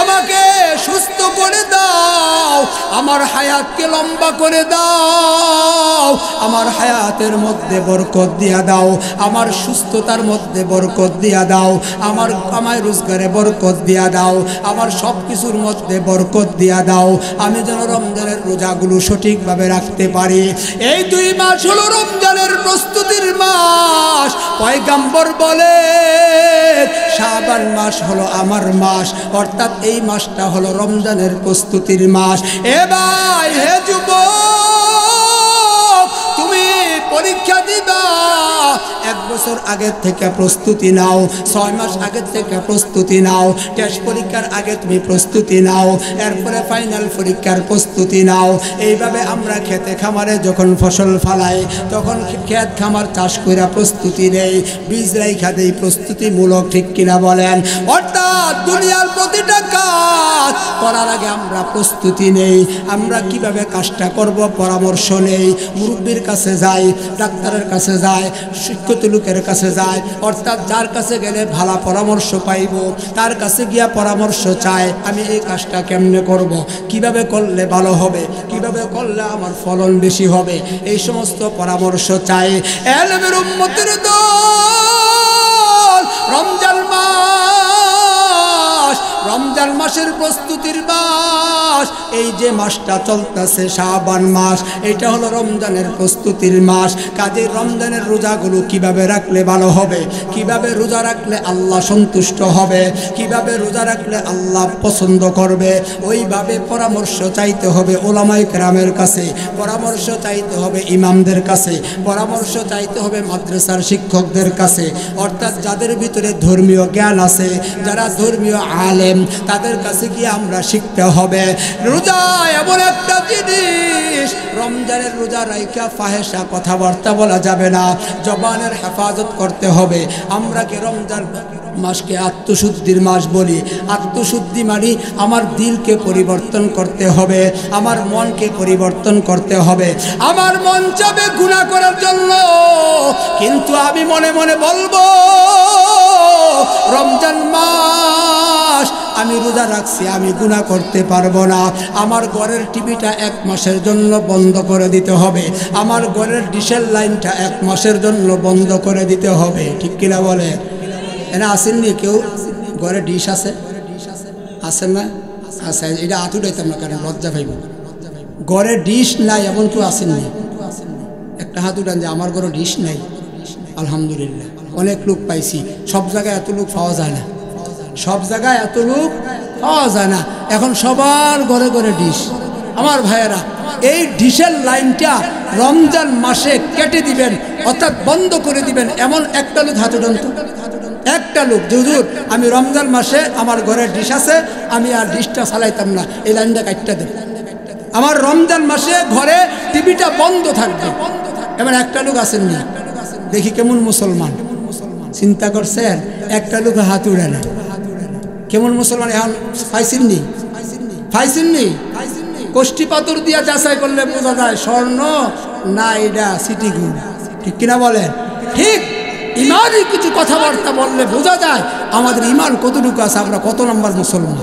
আমাকে সুস্থ করে দাও, আমার হায়াতকে লম্বা করে দাও, আমার হায়াতের মধ্যে বরকত দিয়া দাও, আমার সুস্থতার মধ্যে বরকত দিয়া দাও, আমার কামাই রোজগারে বরকত দিয়া দাও, আমার সব কিছুর মধ্যে বরকত দিয়া দাও, আমি যেন রমজানের রোজাগুলো সঠিকভাবে রাখতে পারি। এই 2 মাস হলো রমজানের প্রস্তুতির মাস। পয়গম্বর বলে শাবান মাস হলো আমার মাস, অর্থাৎ এই মাসটা হলো রমজানের প্রস্তুতির মাস। এ ভাই, হে যুবক, তুমি পরীক্ষা দিবা, 1 বছর আগের থেকে প্রস্তুতি নাও, 6 মাস আগের থেকে প্রস্তুতি নাও, টেস্ট পরীক্ষার আগে তুমি প্রস্তুতি নাও, এরপরে ফাইনাল পরীক্ষার প্রস্তুতি নাও। এইভাবে আমরা খেতে খামারে যখন ফসল ফলাই, তখন ক্ষেত খামার চাষ করে প্রস্তুতি নেই, বীজ রাইখা দেই প্রস্তুতিমূলক, ঠিক কিনা বলেন? অর্থাৎ দুনিয়ার প্রতিটা কাজ করার আগে আমরা প্রস্তুতি নেই। আমরা কিভাবে কাজটা করব পরামর্শ নেই, মুরব্বীর কাছে যাই, ডাক্তারের কাছে যাই, শিক্ষিত লোকের কাছে যায়, অর্থাৎ যার কাছে গেলে ভালো পরামর্শ পাইব, তার কাছে গিয়া পরামর্শ চায়, আমি এই কাজটা কেমনে করব, কিভাবে করলে ভালো হবে, কিভাবে করলে আমার ফলন বেশি হবে, এই সমস্ত পরামর্শ চাই। এলমের উম্মতের দল, রমজান মাস, রমজান মাসের প্রস্তুতির মাস। এই যে মাসটা চলতেছে শাবান মাস, এটা হলো রমজানের প্রস্তুতির মাস। কাজে রমজানের রোজাগুলো কিভাবে রাখলে ভালো হবে, কিভাবে রোজা রাখলে আল্লাহ সন্তুষ্ট হবে, কিভাবে রোজা রাখলে আল্লাহ পছন্দ করবে, ওইভাবে পরামর্শ চাইতে হবে ওলামায়ে কেরামের কাছে, পরামর্শ চাইতে হবে ইমামদের কাছে, পরামর্শ চাইতে হবে মাদ্রাসার শিক্ষকদের কাছে, অর্থাৎ যাদের ভিতরে ধর্মীয় জ্ঞান আছে, যারা ধর্মীয় আলেম, তাদের কাছে গিয়ে আমরা শিখতে হবে। রোজা এমন একটা জিনিস, রমজানের রোজা রাইখা ফাহেসা কথাবার্তা বলা যাবে না, জবানের হেফাজত করতে হবে। আমরা কি রমজান মাসকে আত্মশুদ্ধির মাস বলি? আত্মশুদ্ধি মানে আমার দিলকে পরিবর্তন করতে হবে, আমার মনকে পরিবর্তন করতে হবে। আমার মন চাবে গুনাহ করার জন্য, কিন্তু আমি মনে মনে বলবো রমজান মাস আমি রোজা রাখছি, আমি গুনাহ করতে পারবো না। আমার ঘরের টিভিটা 1 মাসের জন্য বন্ধ করে দিতে হবে, আমার ঘরের ডিশের লাইনটা 1 মাসের জন্য বন্ধ করে দিতে হবে, ঠিক কিনা বলে? এনা আসেননি কেউ ঘরে ডিশ আছে? আসেন না? আচ্ছা, এটা হাত উঠাইতাম না, কারণ লজ্জা পাইব। ঘরে ডিশ নাই এমন কেউ আসেননি? একটা হাত উঠান যে আমার ঘরে ডিশ নাই। আলহামদুলিল্লাহ, অনেক লোক পাইছি। সব জায়গায় এত লোক পাওয়া যায় না, সব জায়গায় এত লোক পাওয়া যায় না। এখন সবার ঘরে ঘরে ডিশ। আমার ভাইয়েরা, এই ডিশের লাইনটা রমজান মাসে কেটে দিবেন, অর্থাৎ বন্ধ করে দিবেন, এমন একটা লোক হাত উঠান তো। একটা লোক, হুজুর আমি রমজান মাসে আমার ঘরে ডিশ আছে, আমি আর ডিশটা চালাইতাম না, এই লাইনটা কাটটা দেব। আমার রমজান মাসে ঘরে টিভিটা বন্ধ থাকবে। এবার একটা লোক আসেননি, দেখি কেমন মুসলমান। চিন্তা করছেন? একটা লোক হাত উড়ে না, কেমন মুসলমান? এখন পাইছেননি? পাইছেননি? কোষ্ঠী পাথর দিয়া যাচাই করলে বোঝা যায় স্বর্ণ না এটা সিটি গুণ, ঠিক কিনা বলেন? ঠিক ইমানই কিছু কথাবার্তা বললে বোঝা যায় আমাদের ইমান কতটুকু আছে, আমরা কত নম্বর মুসলমান।